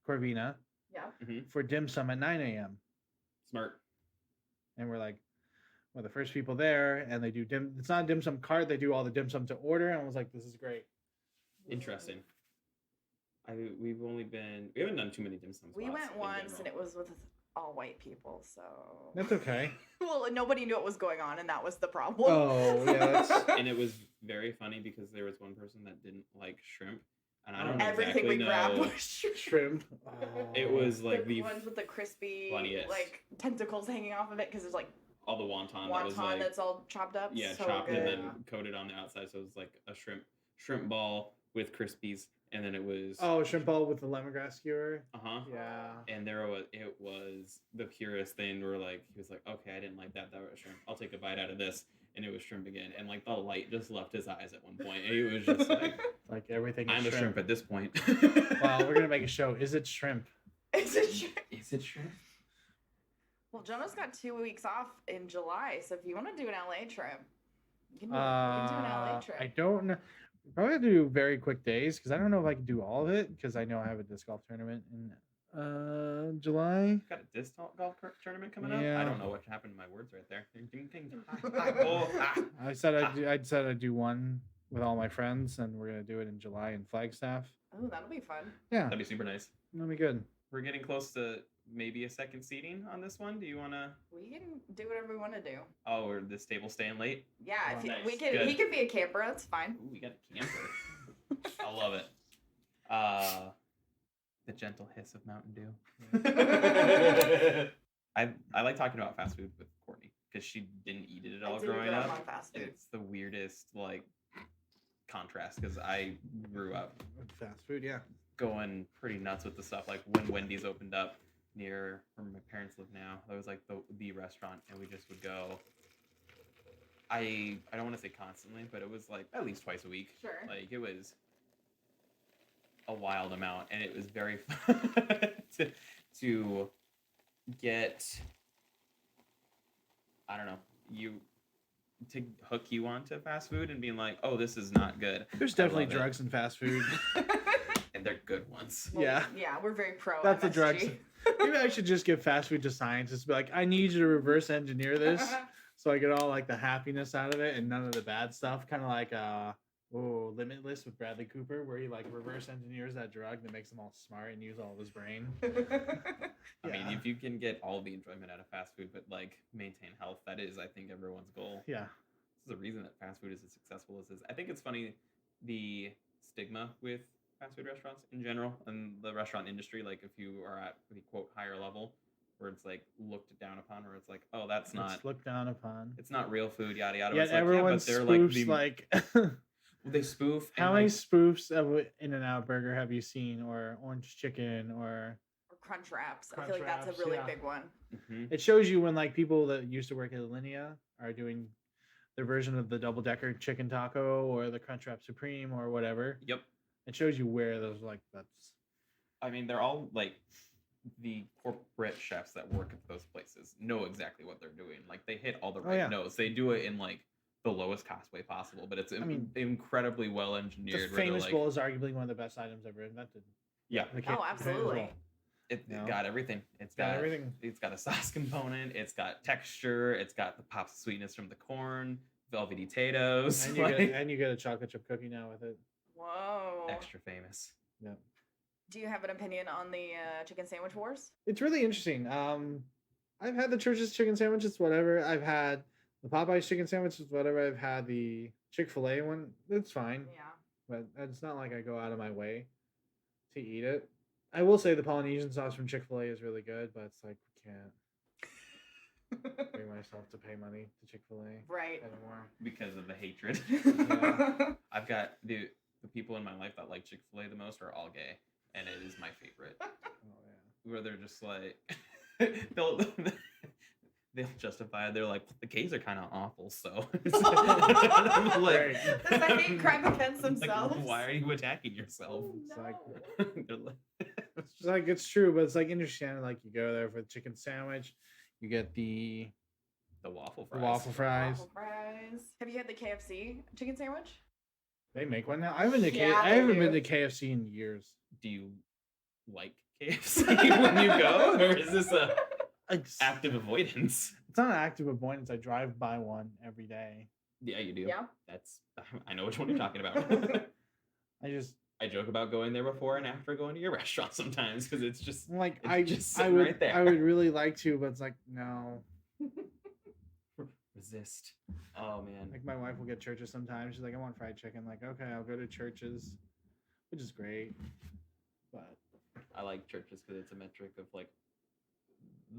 S3: Corvina,
S2: Yeah.
S3: for dim sum at 9 a.m.
S1: Smart.
S3: And we're like, we're the first people there, and they do it's not a dim sum cart, they do all the dim sum to order. And I was like, this is great.
S1: Interesting. We haven't done too many dim sum spots.
S2: We went
S1: in
S2: once and
S1: general.
S2: it was with all white people, so
S3: That's okay.
S2: well, nobody knew what was going on, and that was the problem.
S3: Oh yeah, that's
S1: And it was very funny because there was one person that didn't like shrimp, and I don't
S2: Everything
S1: exactly
S2: we grabbed
S1: know.
S2: was shrimp.
S3: shrimp.
S1: It was like
S2: the
S1: the
S2: ones with the crispy
S1: funniest.
S2: like tentacles hanging off of it, because there's like
S1: all the wonton that was
S2: wonton
S1: like
S2: that's all chopped up.
S1: yeah
S2: so
S1: chopped
S2: good.
S1: and then coated on the outside, so it was like a shrimp ball with crispies, and then it was
S3: shrimp ball with the lemongrass skewer. Yeah.
S1: And it was the purest thing where like he was like, okay, I didn't like that was shrimp, I'll take a bite out of this, and it was shrimp again, and like the light just left his eyes at one point, and he was just like
S3: Like everything is
S1: I'm
S3: shrimp.
S1: a shrimp at this point.
S3: Well, we're gonna make a show. Is it shrimp?
S2: Is it shrimp?
S1: Is it shrimp?
S2: Well, Jonah's got 2 weeks off in July, so if you want to do an LA trip, you can do an LA trip.
S3: I don't know. Probably have to do very quick days because I don't know if I can do all of it because I know I have a disc golf tournament in July.
S1: Got a disc golf tournament coming up.
S3: Yeah.
S1: I don't know what happened to my words right there. Ding, ding, ding. Oh, ah.
S3: I said I'd do one with all my friends, and we're gonna do it in July in Flagstaff.
S2: Oh, that'll be fun.
S3: Yeah,
S1: That'd be super nice.
S3: that'll be good.
S1: We're getting close to maybe a second seating on this one. Do you want to?
S2: We can do whatever we want to do.
S1: Oh, or this table staying late?
S2: Yeah,
S3: Oh,
S2: if
S1: nice.
S2: we could,
S1: Good.
S2: he could be a camper. That's fine.
S1: Ooh, we got a camper. I love it. The gentle hiss of Mountain Dew. I like talking about fast food with Courtney because she didn't eat it at all
S2: I do
S1: growing
S2: grow
S1: up.
S2: on fast food.
S1: It's the weirdest like contrast because I grew up
S3: Fast food, yeah.
S1: going pretty nuts with the stuff. Like when Wendy's opened up near where my parents live now, that was like the restaurant, and we just would go. I don't want to say constantly, but it was like at least twice a week.
S2: Sure.
S1: Like it was a wild amount, and it was very fun to get. I don't know, to hook you onto fast food and being like, oh, this is not good.
S3: There's
S1: I
S3: definitely
S1: love it.
S3: drugs in fast food.
S1: And they're good ones.
S2: Well,
S3: Yeah.
S2: Yeah, we're very pro.
S3: That's the
S2: MSG.
S3: drugs. Maybe I should just give fast food to scientists. Be like, I need you to reverse engineer this, so I get all like the happiness out of it and none of the bad stuff. Kind of like Limitless with Bradley Cooper, where he like reverse engineers that drug that makes them all smart and use all of his brain.
S1: I mean,
S3: Yeah.
S1: if you can get all the enjoyment out of fast food, but like maintain health, that is, I think, everyone's goal.
S3: Yeah.
S1: This is the reason that fast food is as successful as it is. I think it's funny the stigma with fast food restaurants in general and the restaurant industry. Like if you are at the quote higher level, where it's like looked down upon, where it's like, oh, that's not,
S3: It's looked down upon.
S1: it's not real food, yada yada.
S3: Yet
S1: It's like,
S3: everyone
S1: but they're
S3: spoofs
S1: like
S3: like.
S1: they spoof.
S3: How
S1: and,
S3: many
S1: like,
S3: spoofs of In-N-Out Burger have you seen, or Orange Chicken, or
S2: Or Crunch Wraps. I
S3: Crunch
S2: feel like that's
S3: Wraps,
S2: a really
S3: yeah.
S2: big one.
S1: mhm.
S3: it shows you when like people that used to work at Alinea are doing their version of the double decker chicken taco or the Crunchwrap Supreme or whatever.
S1: Yep.
S3: It shows you where those like that's.
S1: I mean, they're all like the corporate chefs that work at those places know exactly what they're doing. Like they hit all the right
S3: yeah.
S1: notes. They do it in like the lowest cost way possible, but it's
S3: mean,
S1: incredibly well
S3: The
S1: engineered.
S3: famous bowl is arguably one of the best items ever invented.
S1: Yeah,
S3: The
S2: Oh,
S3: famous
S2: absolutely.
S3: bowl.
S1: it
S3: No.
S1: got everything. It's
S3: Got
S1: got
S3: everything.
S1: It's got a sauce component. It's got texture. It's got the pops of sweetness from the corn, velvety potatoes.
S3: And you,
S1: like,
S3: get, and you get a chocolate chip cookie now with it.
S2: Whoa.
S1: extra famous.
S3: Yeah.
S2: Do you have an opinion on the chicken sandwich wars?
S3: It's really interesting. I've had the Church's chicken sandwiches, whatever. I've had the Popeyes chicken sandwiches, whatever. I've had the Chick-fil-A one. It's fine,
S2: Yeah.
S3: but it's not like I go out of my way to eat it. I will say the Polynesian sauce from Chick-fil-A is really good, but it's like can't bring myself to pay money to Chick-fil-A
S2: Right.
S3: anymore.
S1: Because of the hatred.
S3: Yeah.
S1: I've got the people in my life that like Chick-fil-A the most are all gay, and it is my favorite.
S3: Oh yeah.
S1: Where they're just like they'll justify it. They're like, the gays are kind of awful, so I'm like,
S3: Right.
S2: Does that hate crime offense
S1: like,
S2: themselves?
S1: why are you attacking yourself?
S2: Oh,
S3: It's like-
S2: no.
S1: They're like,
S3: It's just like it's true, but it's like interesting. Like you go there for the chicken sandwich, you get the
S1: the waffle
S3: the
S1: fries.
S3: waffle fries.
S2: Waffle fries. Have you had the KFC chicken sandwich?
S3: They make one now. I haven't been to
S2: Yeah,
S3: I
S2: they
S3: haven't been
S2: do.
S3: to KFC in years.
S1: Do you like KFC when you go, or is this a
S3: It's,
S1: active avoidance?
S3: it's not an active avoidance. I drive by one every day.
S1: Yeah, you do.
S2: Yeah.
S1: That's I know which one you're talking about.
S3: I just
S1: I joke about going there before and after going to your restaurant sometimes because it's just
S3: like
S1: It's just
S3: I
S1: sitting
S3: would
S1: right there.
S3: I would really like to, but it's like no.
S1: resist. Oh man.
S3: Like my wife will get Churches sometimes. She's like, I want fried chicken. Like, okay, I'll go to Churches, which is great. But
S1: I like Churches because it's a metric of like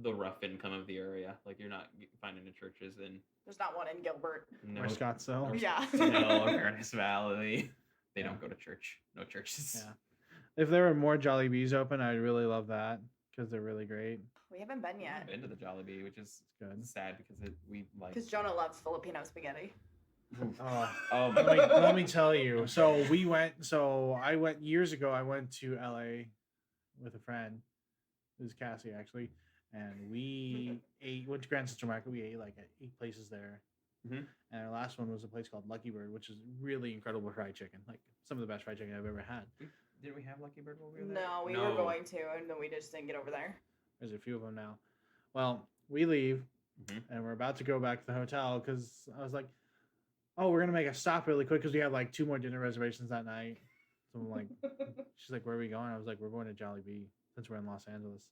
S1: the rough income of the area. Like you're not finding a Churches in
S2: There's not one in Gilbert.
S1: no,
S3: or Scottsdale.
S1: or
S2: Yeah.
S1: no, Paradise Valley. They don't go to church. No churches.
S3: Yeah. If there were more Jolly Bees open, I'd really love that because they're really great.
S2: We haven't been
S1: I've
S2: yet.
S1: been to the Jollibee, which is
S3: Good.
S1: sad because we like.
S2: Because Jonah loves Filipino spaghetti.
S3: Oh,
S1: Oh,
S3: let me tell you. So I went years ago. I went to LA with a friend. It was Cassie actually, and we went to Grand Central Market. We ate like at 8 places there.
S1: Mhm.
S3: And our last one was a place called Lucky Bird, which is really incredible fried chicken. Like some of the best fried chicken I've ever had.
S1: Did we have Lucky Bird while we were there?
S2: No, we were going to, and then we just didn't get over there.
S3: There's a few of them now. Well, we leave,
S1: Mhm.
S3: and we're about to go back to the hotel because I was like, "Oh, we're gonna make a stop really quick because we have like 2 more dinner reservations that night." So I'm like, she's like, "Where are we going?" I was like, "We're going to Jollibee since we're in Los Angeles."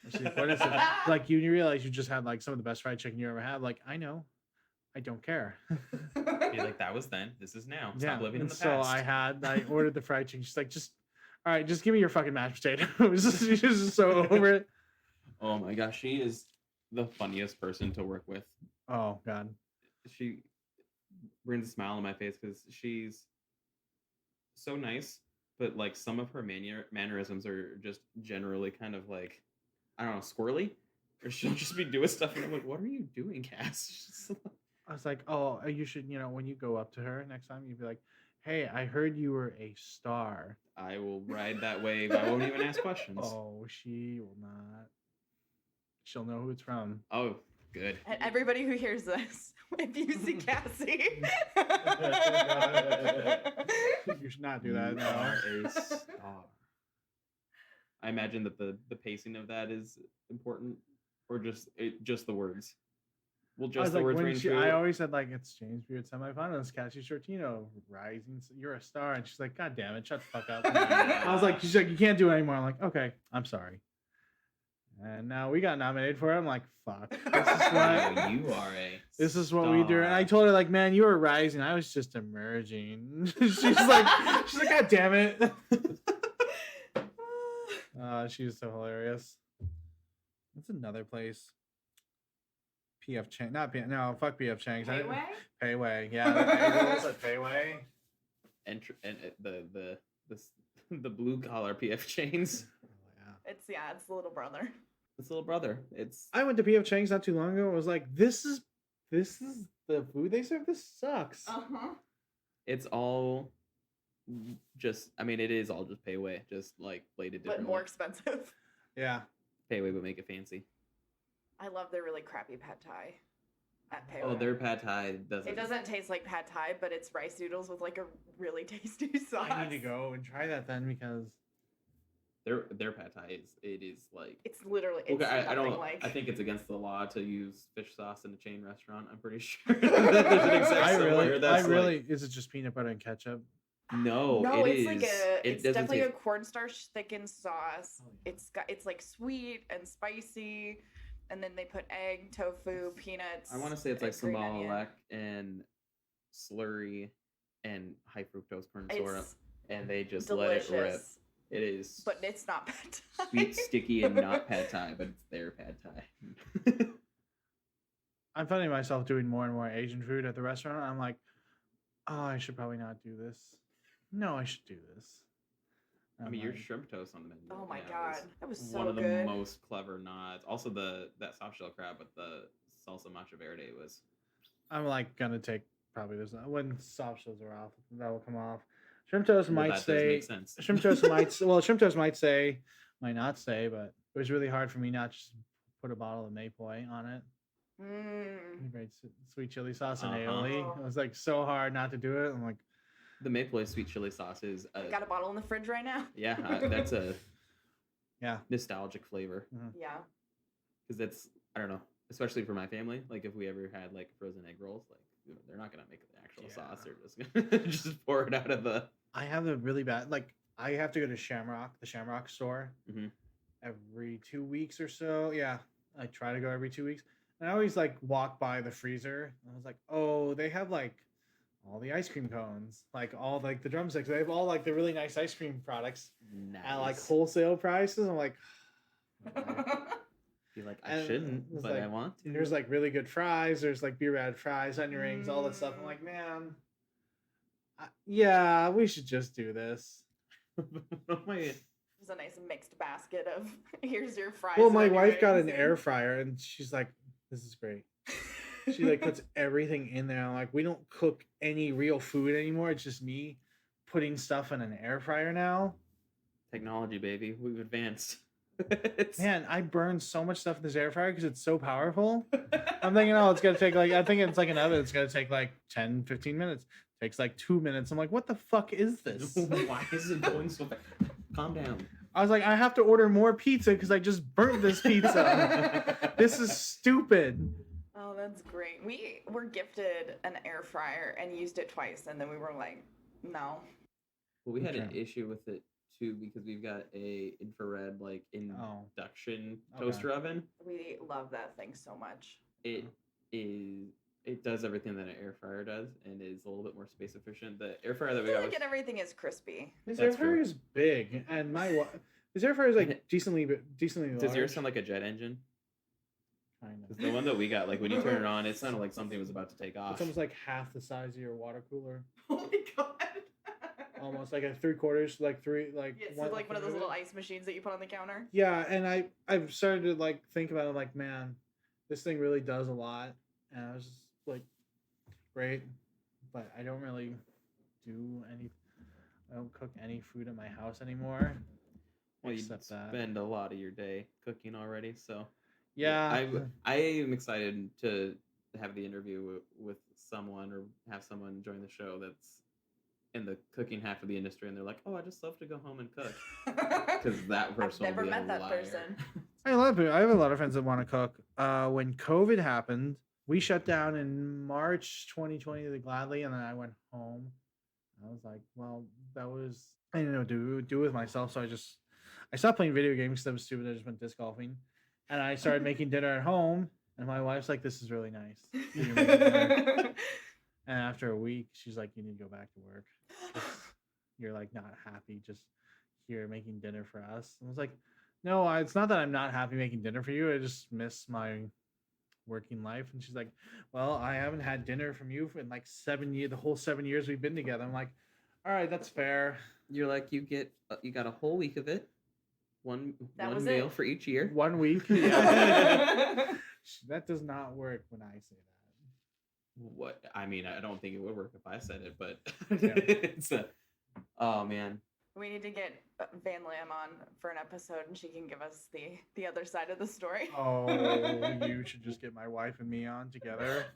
S3: And she's like, "What is it?" Like, you realize you just had like some of the best fried chicken you ever had. Like, I know, I don't care.
S1: Be like, that was then. This is now. Stop living in
S3: and
S1: the
S3: so
S1: past.
S3: I ordered the fried chicken. She's like, all right, just give me your fucking mashed potatoes. She's just so over it.
S1: Oh my gosh, she is the funniest person to work with.
S3: Oh God.
S1: She brings a smile on my face because she's so nice, but like some of her mannerisms are just generally kind of like, I don't know, squirrely. Or she'll just be doing stuff, and I'm like, "What are you doing, Cass?" She's just like,
S3: I was like, oh, you should, when you go up to her next time, you'd be like, hey, I heard you were a star.
S1: I will ride that wave. I won't even ask questions.
S3: Oh, she will not. She'll know who it's from.
S1: Oh, good.
S2: And everybody who hears this, if you see Cassie,
S3: You should not do that.
S1: You
S3: No.
S1: are a star. I imagine that the pacing of that is important, or just the words. Well,
S3: I
S1: just
S3: was
S1: the
S3: like,
S1: words
S3: when
S1: ring
S3: she,
S1: true.
S3: I always said like it's James Beard semifinals, Cassie Shortino, rising, you're a star, and she's like, God damn it, shut the fuck up. I was like, she's like, you can't do it anymore. I'm like, okay, I'm sorry. And now we got nominated for it. I'm like, fuck. This is
S1: Wow,
S3: what
S1: you are a.
S3: this is what we do. And I
S1: star.
S3: told her like, man, you were rising. I was just emerging. she's like, God damn it. She's so hilarious. That's another place. PF Chang, not PF, no, fuck PF Chang's.
S2: Payway?
S3: Payway, yeah. The bagels at Payway.
S1: and the blue collar PF chains.
S3: Oh, yeah.
S2: It's the little brother.
S1: It's little brother. It's
S3: I went to PF Chang's not too long ago. I was like, this is the food they serve. This sucks.
S2: Uh-huh.
S1: it's all just. I mean, it is all just pay away, just like plated
S2: But
S1: differently.
S2: more expensive.
S3: Yeah.
S1: Pay away, but make it fancy.
S2: I love their really crappy pad thai at Payway.
S1: Oh, their pad thai doesn't.
S2: It doesn't taste like pad thai, but it's rice noodles with like a really tasty sauce.
S3: I need to go and try that then because
S1: Their pad thai is like.
S2: It's literally. It's
S1: Okay, I don't.
S2: nothing like.
S1: I think it's against the law to use fish sauce in a chain restaurant. I'm pretty sure. There's an exact somewhere that's like-
S3: is it just peanut butter and ketchup?
S1: No,
S2: no,
S1: it
S2: it's
S1: is.
S2: like
S1: It
S2: it's
S1: doesn't
S2: definitely
S1: taste.
S2: a cornstarch thickened sauce.
S3: Oh, yeah.
S2: It's like sweet and spicy, and then they put egg, tofu, peanuts.
S1: I want to say it's like
S2: and green onion.
S1: Samalek and slurry and high fructose corn syrup,
S2: It's
S1: and they just
S2: delicious,
S1: let it rip. It is
S2: but it's not pad thai.
S1: sweet, sticky, and not pad thai, but it's their pad thai.
S3: I'm finding myself doing more and more Asian food at the restaurant. I'm like, oh, I should probably not do this. No, I should do this.
S1: I
S3: I'm
S1: mean, your
S3: like,
S1: shrimp toast on the menu.
S2: Oh my
S1: yeah,
S2: god,
S1: was
S2: that was so
S1: one of the
S2: good.
S1: most clever nods. Also, that soft shell crab with the salsa macho verde was.
S3: I'm like gonna take probably this when soft shells are off. That will come off. Shrimp toast
S1: Well,
S3: might
S1: that does
S3: stay.
S1: make sense.
S3: Shrimp toast shrimp toast might say, might not say, but it was really hard for me not just put a bottle of Maypoi on it. Great sweet chili sauce and
S1: Uh-huh.
S3: aioli. It was like so hard not to do it. I'm like,
S1: The Maple sweet chili sauce is.
S2: I got a bottle in the fridge right now.
S1: Yeah, that's a
S3: yeah.
S1: nostalgic flavor
S2: Yeah.
S1: because it's I don't know, especially for my family. Like if we ever had like frozen egg rolls, like they're not gonna make the actual sauce. They're just gonna just pour it out of the.
S3: I have a really bad I have to go to the Shamrock store
S1: Mhm.
S3: every 2 weeks or so. Yeah, I try to go every 2 weeks. And I always like walk by the freezer. And I was like, oh, they have like all the ice cream cones, like all like the drumsticks. They have all like the really nice ice cream products at like
S1: Nice.
S3: wholesale prices. I'm like,
S1: Feel like I
S3: and
S1: shouldn't,
S3: it's
S1: but I
S3: like-
S1: want to.
S3: there's like really good fries. There's like beer rat fries, onion rings, all that stuff. I'm like, man, yeah, we should just do this.
S2: There's a nice mixed basket of here's your fries.
S3: Well,
S2: and
S3: my
S2: onion
S3: wife got
S2: rings
S3: an air fryer, and she's like, "This is great." She like puts everything in there. I'm like, we don't cook any real food anymore. It's just me putting stuff in an air fryer now.
S1: Technology, baby. We've advanced. It's-
S3: Man, I burn so much stuff in this air fryer because it's so powerful. I'm thinking, oh, it's gonna take like I think it's like an oven. It's gonna take like 10, 15 minutes. Takes like 2 minutes. I'm like, what the fuck is this?
S1: Why is it going so fast? Calm down.
S3: I was like, I have to order more pizza because I just burnt this pizza. This is stupid.
S2: Oh, that's great. We were gifted an air fryer and used it twice, and then we were like, no.
S1: Well, we had an
S3: Okay.
S1: issue with it too because we've got a infrared like induction
S3: Okay.
S1: toaster oven.
S2: We love that thing so much.
S1: It does everything that an air fryer does and is a little bit more space efficient. The air fryer that
S2: I
S1: we
S2: feel
S1: got
S2: like
S1: was,
S2: everything is crispy.
S3: His
S1: That's
S3: air fryer
S1: true.
S3: is big, and his air fryer is like decently
S1: does
S3: large.
S1: yours sound like a jet engine?
S3: Kind of.
S1: 'Cause the one that we got, like when you turn it on, it sounded like something was about to take off.
S3: It's almost like half the size of your water cooler.
S2: Oh my god.
S3: Almost like a 3/4, like three, like
S2: Yeah, so like one of those little ice machines that you put on the counter.
S3: Yeah, and I've started to like think about it, like, man, this thing really does a lot, and I was just like, great, but I don't really I don't cook any food in my house anymore.
S1: Well, you
S3: except that.
S1: spend a lot of your day cooking already, so
S3: Yeah,
S1: I am excited to have the interview with someone or have someone join the show that's in the cooking half of the industry, and they're like, "Oh, I just love to go home and cook," because that person
S2: I've
S1: will
S2: never
S1: be
S2: met
S1: a
S2: that
S1: liar.
S2: person.
S3: I have a lot of friends that want to cook. When COVID happened, we shut down in March 2020 gladly, and then I went home. I was like, well, I didn't know what to do with myself, so I stopped playing video games because I was stupid. I just went disc golfing, and I started making dinner at home. And my wife's like, "This is really nice." You're making dinner. And after a week, she's like, "You need to go back to work. You're like not happy just here making dinner for us." And I was like, "No, it's not that I'm not happy making dinner for you. I just miss my working life." And she's like, "Well, I haven't had dinner from you in like 7 years, the whole 7 years we've been together." I'm like, "All right, that's fair.
S1: You're like, you got a whole week of it, one
S2: That was
S1: meal
S2: it.
S1: for each year.
S3: 1 week." Yeah. That does not work when I say that.
S1: What I mean, I don't think it would work if I said it, but
S3: Yeah.
S1: it's oh man.
S2: We need to get Van Lam on for an episode, and she can give us the other side of the story.
S3: Oh, you should just get my wife and me on together.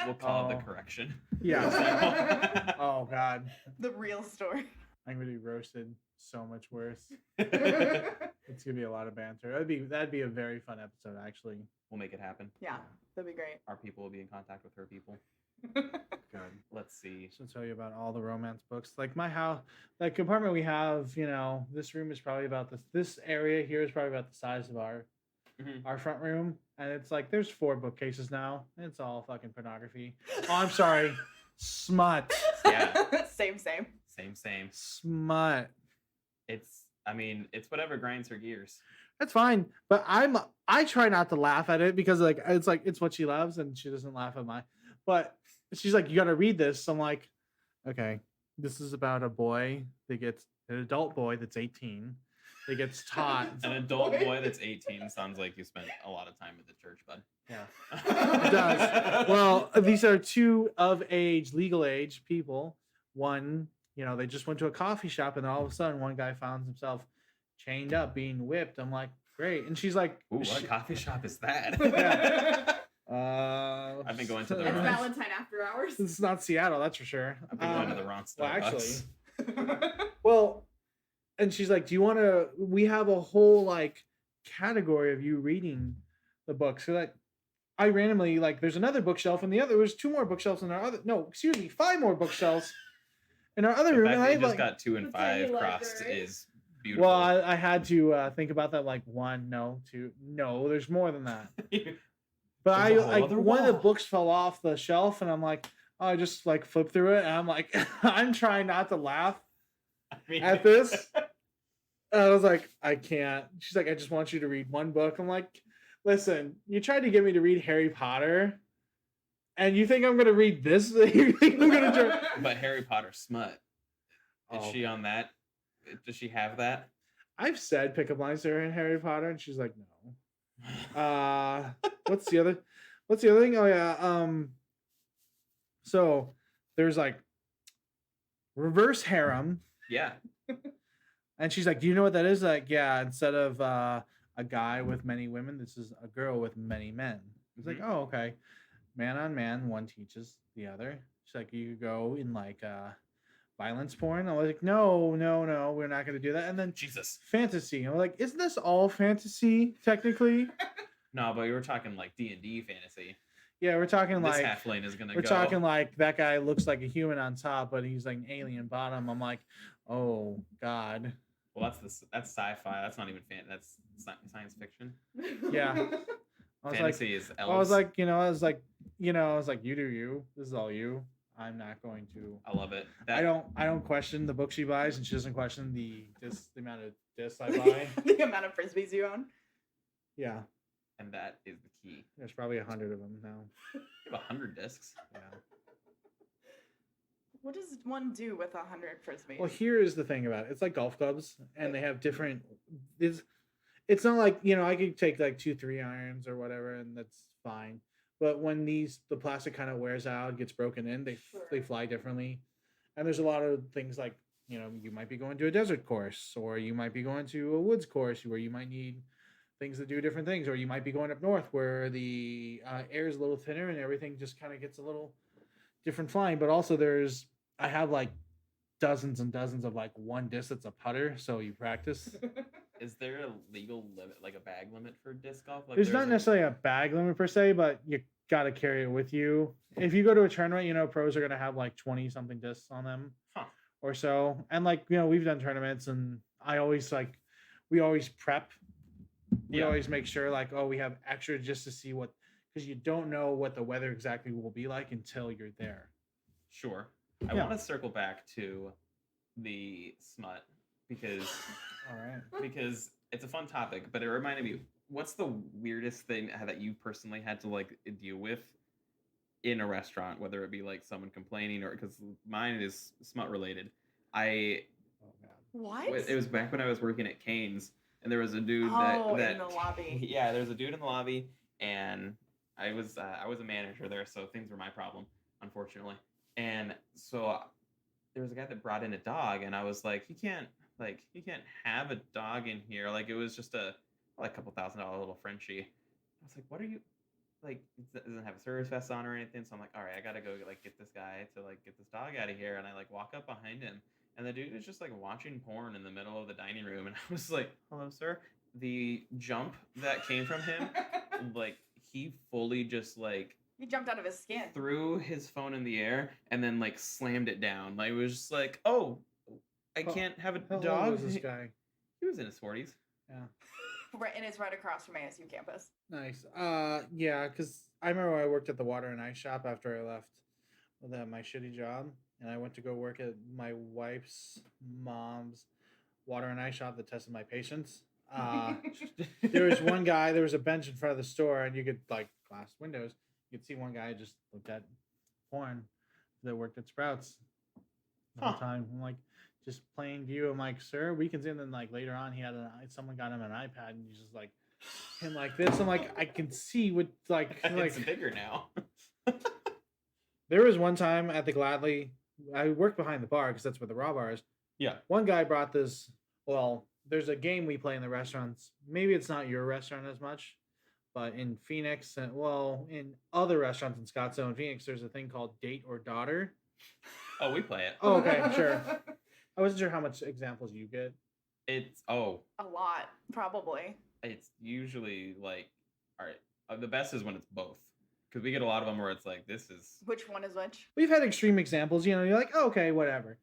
S1: We'll call it
S3: Oh.
S1: the correction.
S3: Yeah. Oh God,
S2: The real story.
S3: I'm gonna be roasted so much worse. It's gonna be a lot of banter. That'd be a very fun episode, actually.
S1: We'll make it happen.
S2: Yeah, that'd be great.
S1: Our people will be in contact with her people.
S3: Good.
S1: Let's see.
S3: So I'll tell you about all the romance books. Like my house, like apartment we have, this room is probably about this area here is probably about the size of our front room. And it's like there's 4 bookcases now. And it's all fucking pornography. Oh, I'm sorry. Smut.
S1: Yeah.
S2: Same.
S1: Same.
S3: Smut.
S1: It's whatever grinds her gears.
S3: That's fine. But I try not to laugh at it because it's what she loves and she doesn't laugh at but she's like, "You gotta read this." I'm like, okay, this is about an adult boy that's 18 that gets taught.
S1: An adult boy that's 18 sounds like you spent a lot of time at the church, bud.
S3: Yeah. It does. Well, these are 2 legal age people. One, they just went to a coffee shop and all of a sudden one guy found himself chained up being whipped. I'm like, great. And she's like,
S1: Ooh, what coffee shop is that?
S3: Yeah.
S1: I've been going to the
S2: It's
S1: wrong.
S2: Valentine after hours.
S3: This is not Seattle, that's for sure.
S1: I've been going to the wrong Starbucks.
S3: Well, and she's like, "Do you want to?" We have a whole category of you reading the book. So I randomly there's another bookshelf, and there's 2 more bookshelves in our other. No, excuse me, 5 more bookshelves in our other
S1: The
S3: room.
S1: fact
S3: And
S1: that
S3: I
S1: you just
S3: like,
S1: got 2 and
S2: The tiny
S1: 5 crossed
S2: library.
S1: is beautiful.
S3: well, I had to think about that. 1, no, 2, no. There's more than that. But
S1: There's a whole other
S3: one of the
S1: wall.
S3: books fell off the shelf, and I'm like, oh, I just flip through it, and I'm like, I'm trying not to laugh at this. And I was like, I can't. She's like, I just want you to read one book. I'm like, listen, you tried to get me to read Harry Potter, and you think I'm gonna read this? You think I'm gonna try?
S1: But Harry Potter smut. Is
S3: Oh.
S1: she on that? Does she have that?
S3: I've said pickup lines to her in Harry Potter, and she's like, no. What's the other thing? Oh yeah. So there's reverse harem,
S1: Yeah.
S3: and she's like, do you know what that is? Like, yeah, instead of a guy with many women, this is a girl with many men. It's like, oh, okay. Man on man, one teaches the other. She's like, you could go in like violence porn. I was like, no, we're not gonna do that. And then
S1: Jesus.
S3: fantasy. I'm like, isn't this all fantasy technically?
S1: No, but we were talking like D&D fantasy.
S3: Yeah, we're talking
S1: This
S3: like
S1: halfling is gonna
S3: we're
S1: go.
S3: talking like that guy looks like a human on top, but he's like an alien bottom. I'm like, oh god.
S1: Well, that's sci-fi. That's not even that's science fiction.
S3: Yeah. I was
S1: Fantasy is elves.
S3: I was like, you do you. This is all you. I'm not going to.
S1: I love it.
S3: I don't question the book she buys, and she doesn't question the amount of discs I buy.
S2: The amount of frisbees you own.
S3: Yeah.
S1: And that is the key.
S3: There's probably 100 of them now.
S1: You have 100 discs.
S3: Yeah.
S2: What does one do with 100 frisbees?
S3: Well, here is the thing about it. It's like golf clubs, and they have different. It's not like I could take like 2-3 irons or whatever, and that's fine. But when the plastic kind of wears out, gets broken in, they fly differently, and there's a lot of things like you might be going to a desert course, or you might be going to a woods course where you might need things that do different things, or you might be going up north where the air is a little thinner and everything just kind of gets a little different flying. But also I have like dozens and dozens of like one disc that's a putter, so you practice.
S1: Is there a legal limit, like a bag limit for disc golf? Like
S3: There's not necessarily a bag limit per se, but you got to carry it with you. If you go to a tournament, pros are going to have like 20 something discs on them or so. And like, we've done tournaments, and we always prep. We always make sure like, we have extra just to see because you don't know what the weather exactly will be like until you're there.
S1: Sure. I want to circle back to the smut because because it's a fun topic, but it reminded me, what's the weirdest thing that you personally had to like deal with in a restaurant, whether it be like someone complaining or because mine is smut related.
S2: What?
S1: It was back when I was working at Cane's, and there was a dude that
S2: in the lobby.
S1: Yeah, there was a dude in the lobby, and I was a manager there, so things were my problem, unfortunately. And so there was a guy that brought in a dog, and I was like, you can't have a dog in here. Like, it was just a couple $1,000 little Frenchie. I was like, what are you, like, it doesn't have a service vest on or anything. So I'm like, all right, I gotta go like get this guy to like get this dog out of here. And I like walk up behind him, and the dude is just like watching porn in the middle of the dining room. And I was like, hello, sir. The jump that came from him, like, he fully just like,
S2: he jumped out of his skin.
S1: Threw his phone in the air and then like slammed it down. Like, it was just like, oh, I can't have a dog.
S3: How old was this guy?
S1: He was in his 40s.
S3: Yeah.
S2: Right, and it's right across from ASU campus.
S3: Nice. Yeah, because I remember I worked at the water and ice shop after I left my shitty job, and I went to go work at my wife's mom's water and ice shop that tested my patience. There was one guy. There was a bench in front of the store, and you could like glass windows. You could see one guy just looked at porn that worked at Sprouts the whole time. I'm like, just plain view. I'm like, sir, we can see. And then like later on, someone got him an iPad, and he's just like him like this. I'm like, I can see what like
S1: it's bigger now.
S3: There was one time at the Gladly, I worked behind the bar because that's where the raw bar is.
S1: Yeah.
S3: One guy brought this. Well, there's a game we play in the restaurants. Maybe it's not your restaurant as much, but in Phoenix, and in other restaurants in Scottsdale and Phoenix, there's a thing called Date or Daughter.
S1: Oh, we play it.
S3: Oh, okay, sure. I wasn't sure how much examples you get.
S1: It's
S2: a lot, probably.
S1: It's usually like, all right, the best is when it's both, because we get a lot of them where it's like, this is
S2: which one is which.
S3: We've had extreme examples. You're like, oh, okay, whatever.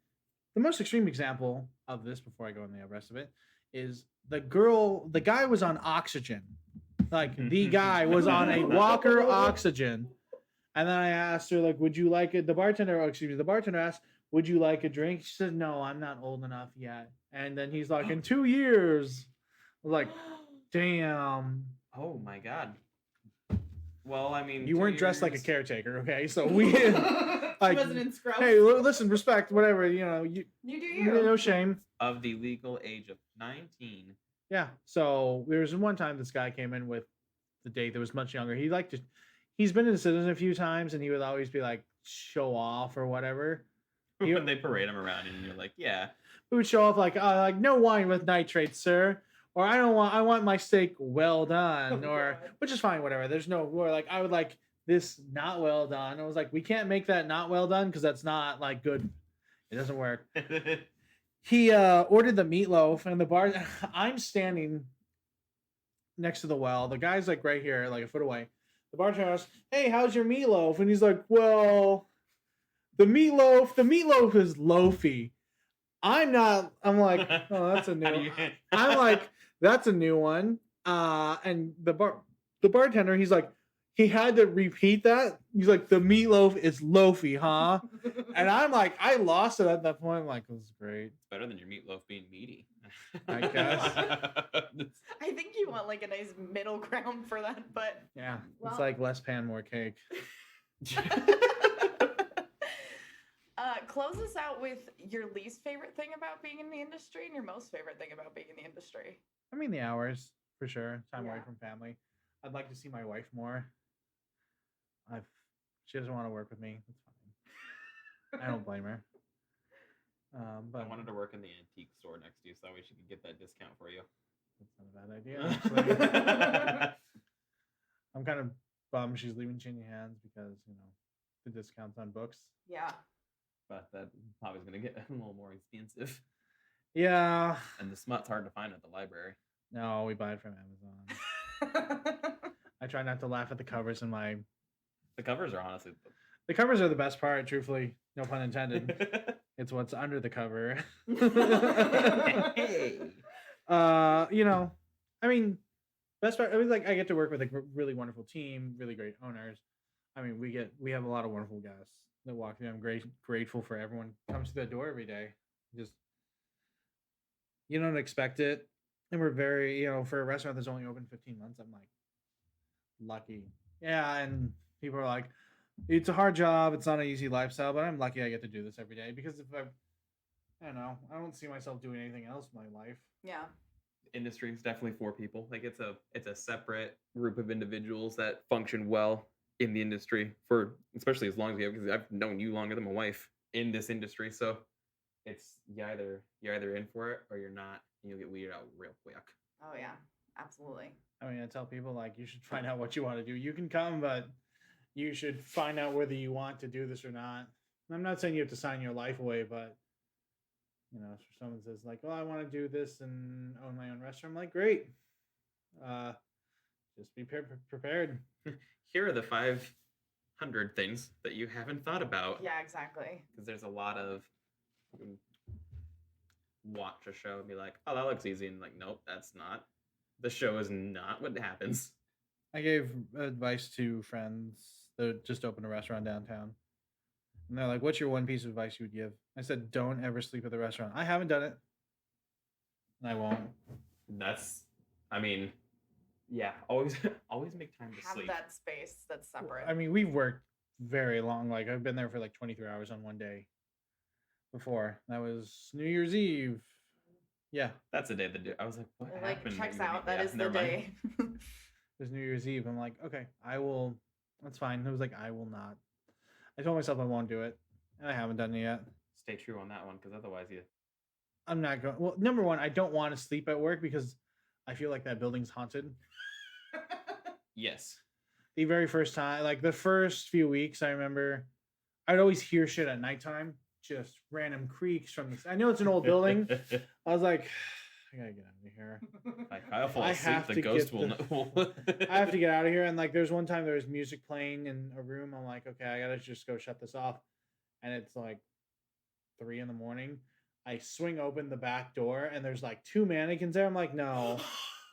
S3: The most extreme example of this, before I go into the rest of it, is the guy was on oxygen. Like, the guy was on a walker oxygen. And then I asked her, like, would you like it? The bartender asked, would you like a drink? She said, no, I'm not old enough yet. And then he's like, in 2 years. I was like, damn.
S1: Oh my God. Well, I mean,
S3: you weren't dressed like a caretaker, okay? So we
S2: like, wasn't in scrubs.
S3: Hey, listen, respect, whatever, you
S2: do you.
S3: No shame.
S1: Of the legal age of 19.
S3: Yeah. So there was one time this guy came in with the date that was much younger. He's been in Citizen a few times, and he would always be like, show off or whatever.
S1: When they parade him around, and you're like, yeah.
S3: We would show off like no wine with nitrates, sir. Or I want my steak well done, which is fine, whatever. There's no, or like I would like this not well done. I was like, we can't make that not well done because that's not like good. It doesn't work. He ordered the meatloaf and the bar. I'm standing next to the well. The guy's like right here, like a foot away. The bartender asks, "Hey, how's your meatloaf?" And he's like, "Well, the meatloaf is loafy." I'm like, "Oh, that's a new." I'm like, "That's a new one." And the bartender, he's like, he had to repeat that. He's like, "The meatloaf is loafy, huh?" And I'm like, I lost it at that point. I'm like, "This is great."
S1: It's better than your meatloaf being meaty.
S3: I guess.
S2: I think you want like a nice middle ground for that, but
S3: Yeah,
S2: well.
S3: it's like less pan, more cake.
S2: Close us out with your least favorite thing about being in the industry and your most favorite thing about being in the industry.
S3: I mean, the hours for sure. Time away
S2: Yeah.
S3: from family. I'd like to see my wife more. She doesn't want to work with me. That's fine. I don't blame her. But
S1: I wanted to work in the antique store next to you, so that way she could get that discount for you.
S3: that's not a bad idea. Actually. I'm kind of bummed she's leaving Chinny hands because the discounts on books.
S2: Yeah.
S1: But that probably is going to get a little more expensive.
S3: Yeah.
S1: And the smut's hard to find at the library.
S3: No, we buy it from Amazon. I try not to laugh at the covers in my.
S1: The covers are honestly.
S3: The covers are the best part, truthfully. No pun intended. It's what's under the cover.
S1: Hey.
S3: I mean, best part. I mean, like I get to work with a really wonderful team, really great owners. I mean, we have a lot of wonderful guests that walk through. I'm grateful for everyone who comes to the door every day. Just you don't expect it, and we're very for a restaurant that's only open 15 months. I'm like lucky, yeah. And people are like, it's a hard job. It's not an easy lifestyle, but I'm lucky I get to do this every day because if I don't know, I don't see myself doing anything else in my life.
S2: Yeah.
S1: Industry is definitely for people. Like it's a separate group of individuals that function well in the industry for especially as long as you have, because I've known you longer than my wife in this industry. So it's you're either in for it or you're not, and you'll get weeded out real quick.
S2: Oh yeah, absolutely.
S3: I mean, I tell people like you should find out what you want to do. You can come, but you should find out whether you want to do this or not. I'm not saying you have to sign your life away, but if someone says like, "Oh, I want to do this and own my own restaurant," I'm like, "Great." Just be prepared.
S1: Here are the 500 things that you haven't thought about.
S2: Yeah, exactly.
S1: Because there's a lot of watch a show and be like, "Oh, that looks easy," and like, nope, that's not. The show is not what happens.
S3: I gave advice to friends that just opened a restaurant downtown. And they're like, "What's your one piece of advice you would give?" I said, "Don't ever sleep at the restaurant." I haven't done it. And I won't.
S1: Yeah, always make time to
S2: Have
S1: sleep.
S2: that space that's separate.
S3: I mean, we've worked very long. Like, I've been there for like 23 hours on one day before. That was New Year's Eve. Yeah.
S1: That's the day I was like, what
S2: It
S1: happened?
S2: checks out. That is the day.
S3: It was New Year's Eve. I'm like, okay, I will. That's fine. It was like, I will not. I told myself I won't do it. And I haven't done it yet.
S1: Stay true on that one, because otherwise
S3: I'm not going. Well, number one, I don't want to sleep at work because I feel like that building's haunted.
S1: Yes.
S3: The very first time, like the first few weeks, I remember I'd always hear shit at nighttime, just random creaks from this. I know it's an old building. I was like, I gotta get out of here.
S1: I'll fall asleep. The ghost will know.
S3: I have to get out of here. And like, there's one time there was music playing in a room. I'm like, okay, I gotta just go shut this off. And it's like 3 a.m. I swing open the back door and there's like 2 mannequins there. I'm like, no.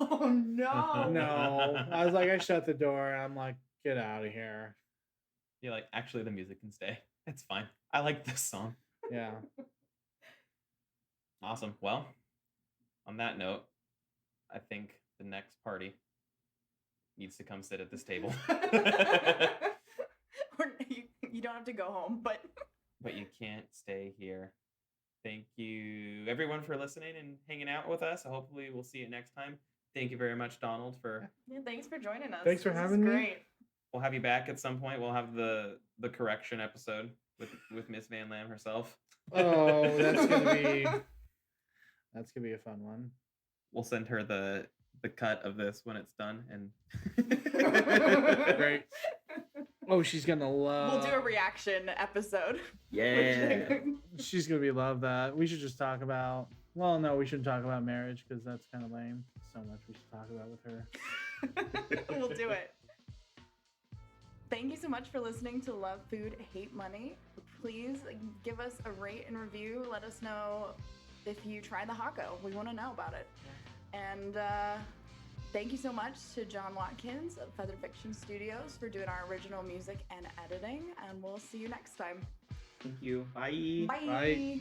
S2: Oh no.
S3: No. I was like, I shut the door. I'm like, get out of here.
S1: You're like, actually, the music can stay. It's fine. I like this song.
S3: Yeah.
S1: Awesome. Well, on that note, I think the next party needs to come sit at this table.
S2: You don't have to go home, but
S1: you can't stay here. Thank you, everyone, for listening and hanging out with us. Hopefully, we'll see you next time. Thank you very much, Donald, for...
S2: Yeah, thanks for joining us.
S3: Thanks for having me.
S2: Great.
S1: We'll have you back at some point. We'll have the correction episode with Miss Van Lam herself.
S3: Oh, that's gonna be a fun one.
S1: We'll send her the cut of this when it's done, and
S3: Great. Oh, she's gonna love.
S2: We'll do a reaction episode.
S4: Yeah.
S3: She's gonna be love that. We should just talk about. Well, no, we shouldn't talk about marriage because that's kind of lame. So much we should talk about with her.
S2: We'll do it. Thank you so much for listening to Love Food Hate Money. Please give us a rate and review. Let us know if you try the Hawko. We want to know about it. And thank you so much to John Watkins of Feather Fiction Studios for doing our original music and editing. And we'll see you next time.
S4: Thank you. Bye.
S2: Bye.
S3: Bye.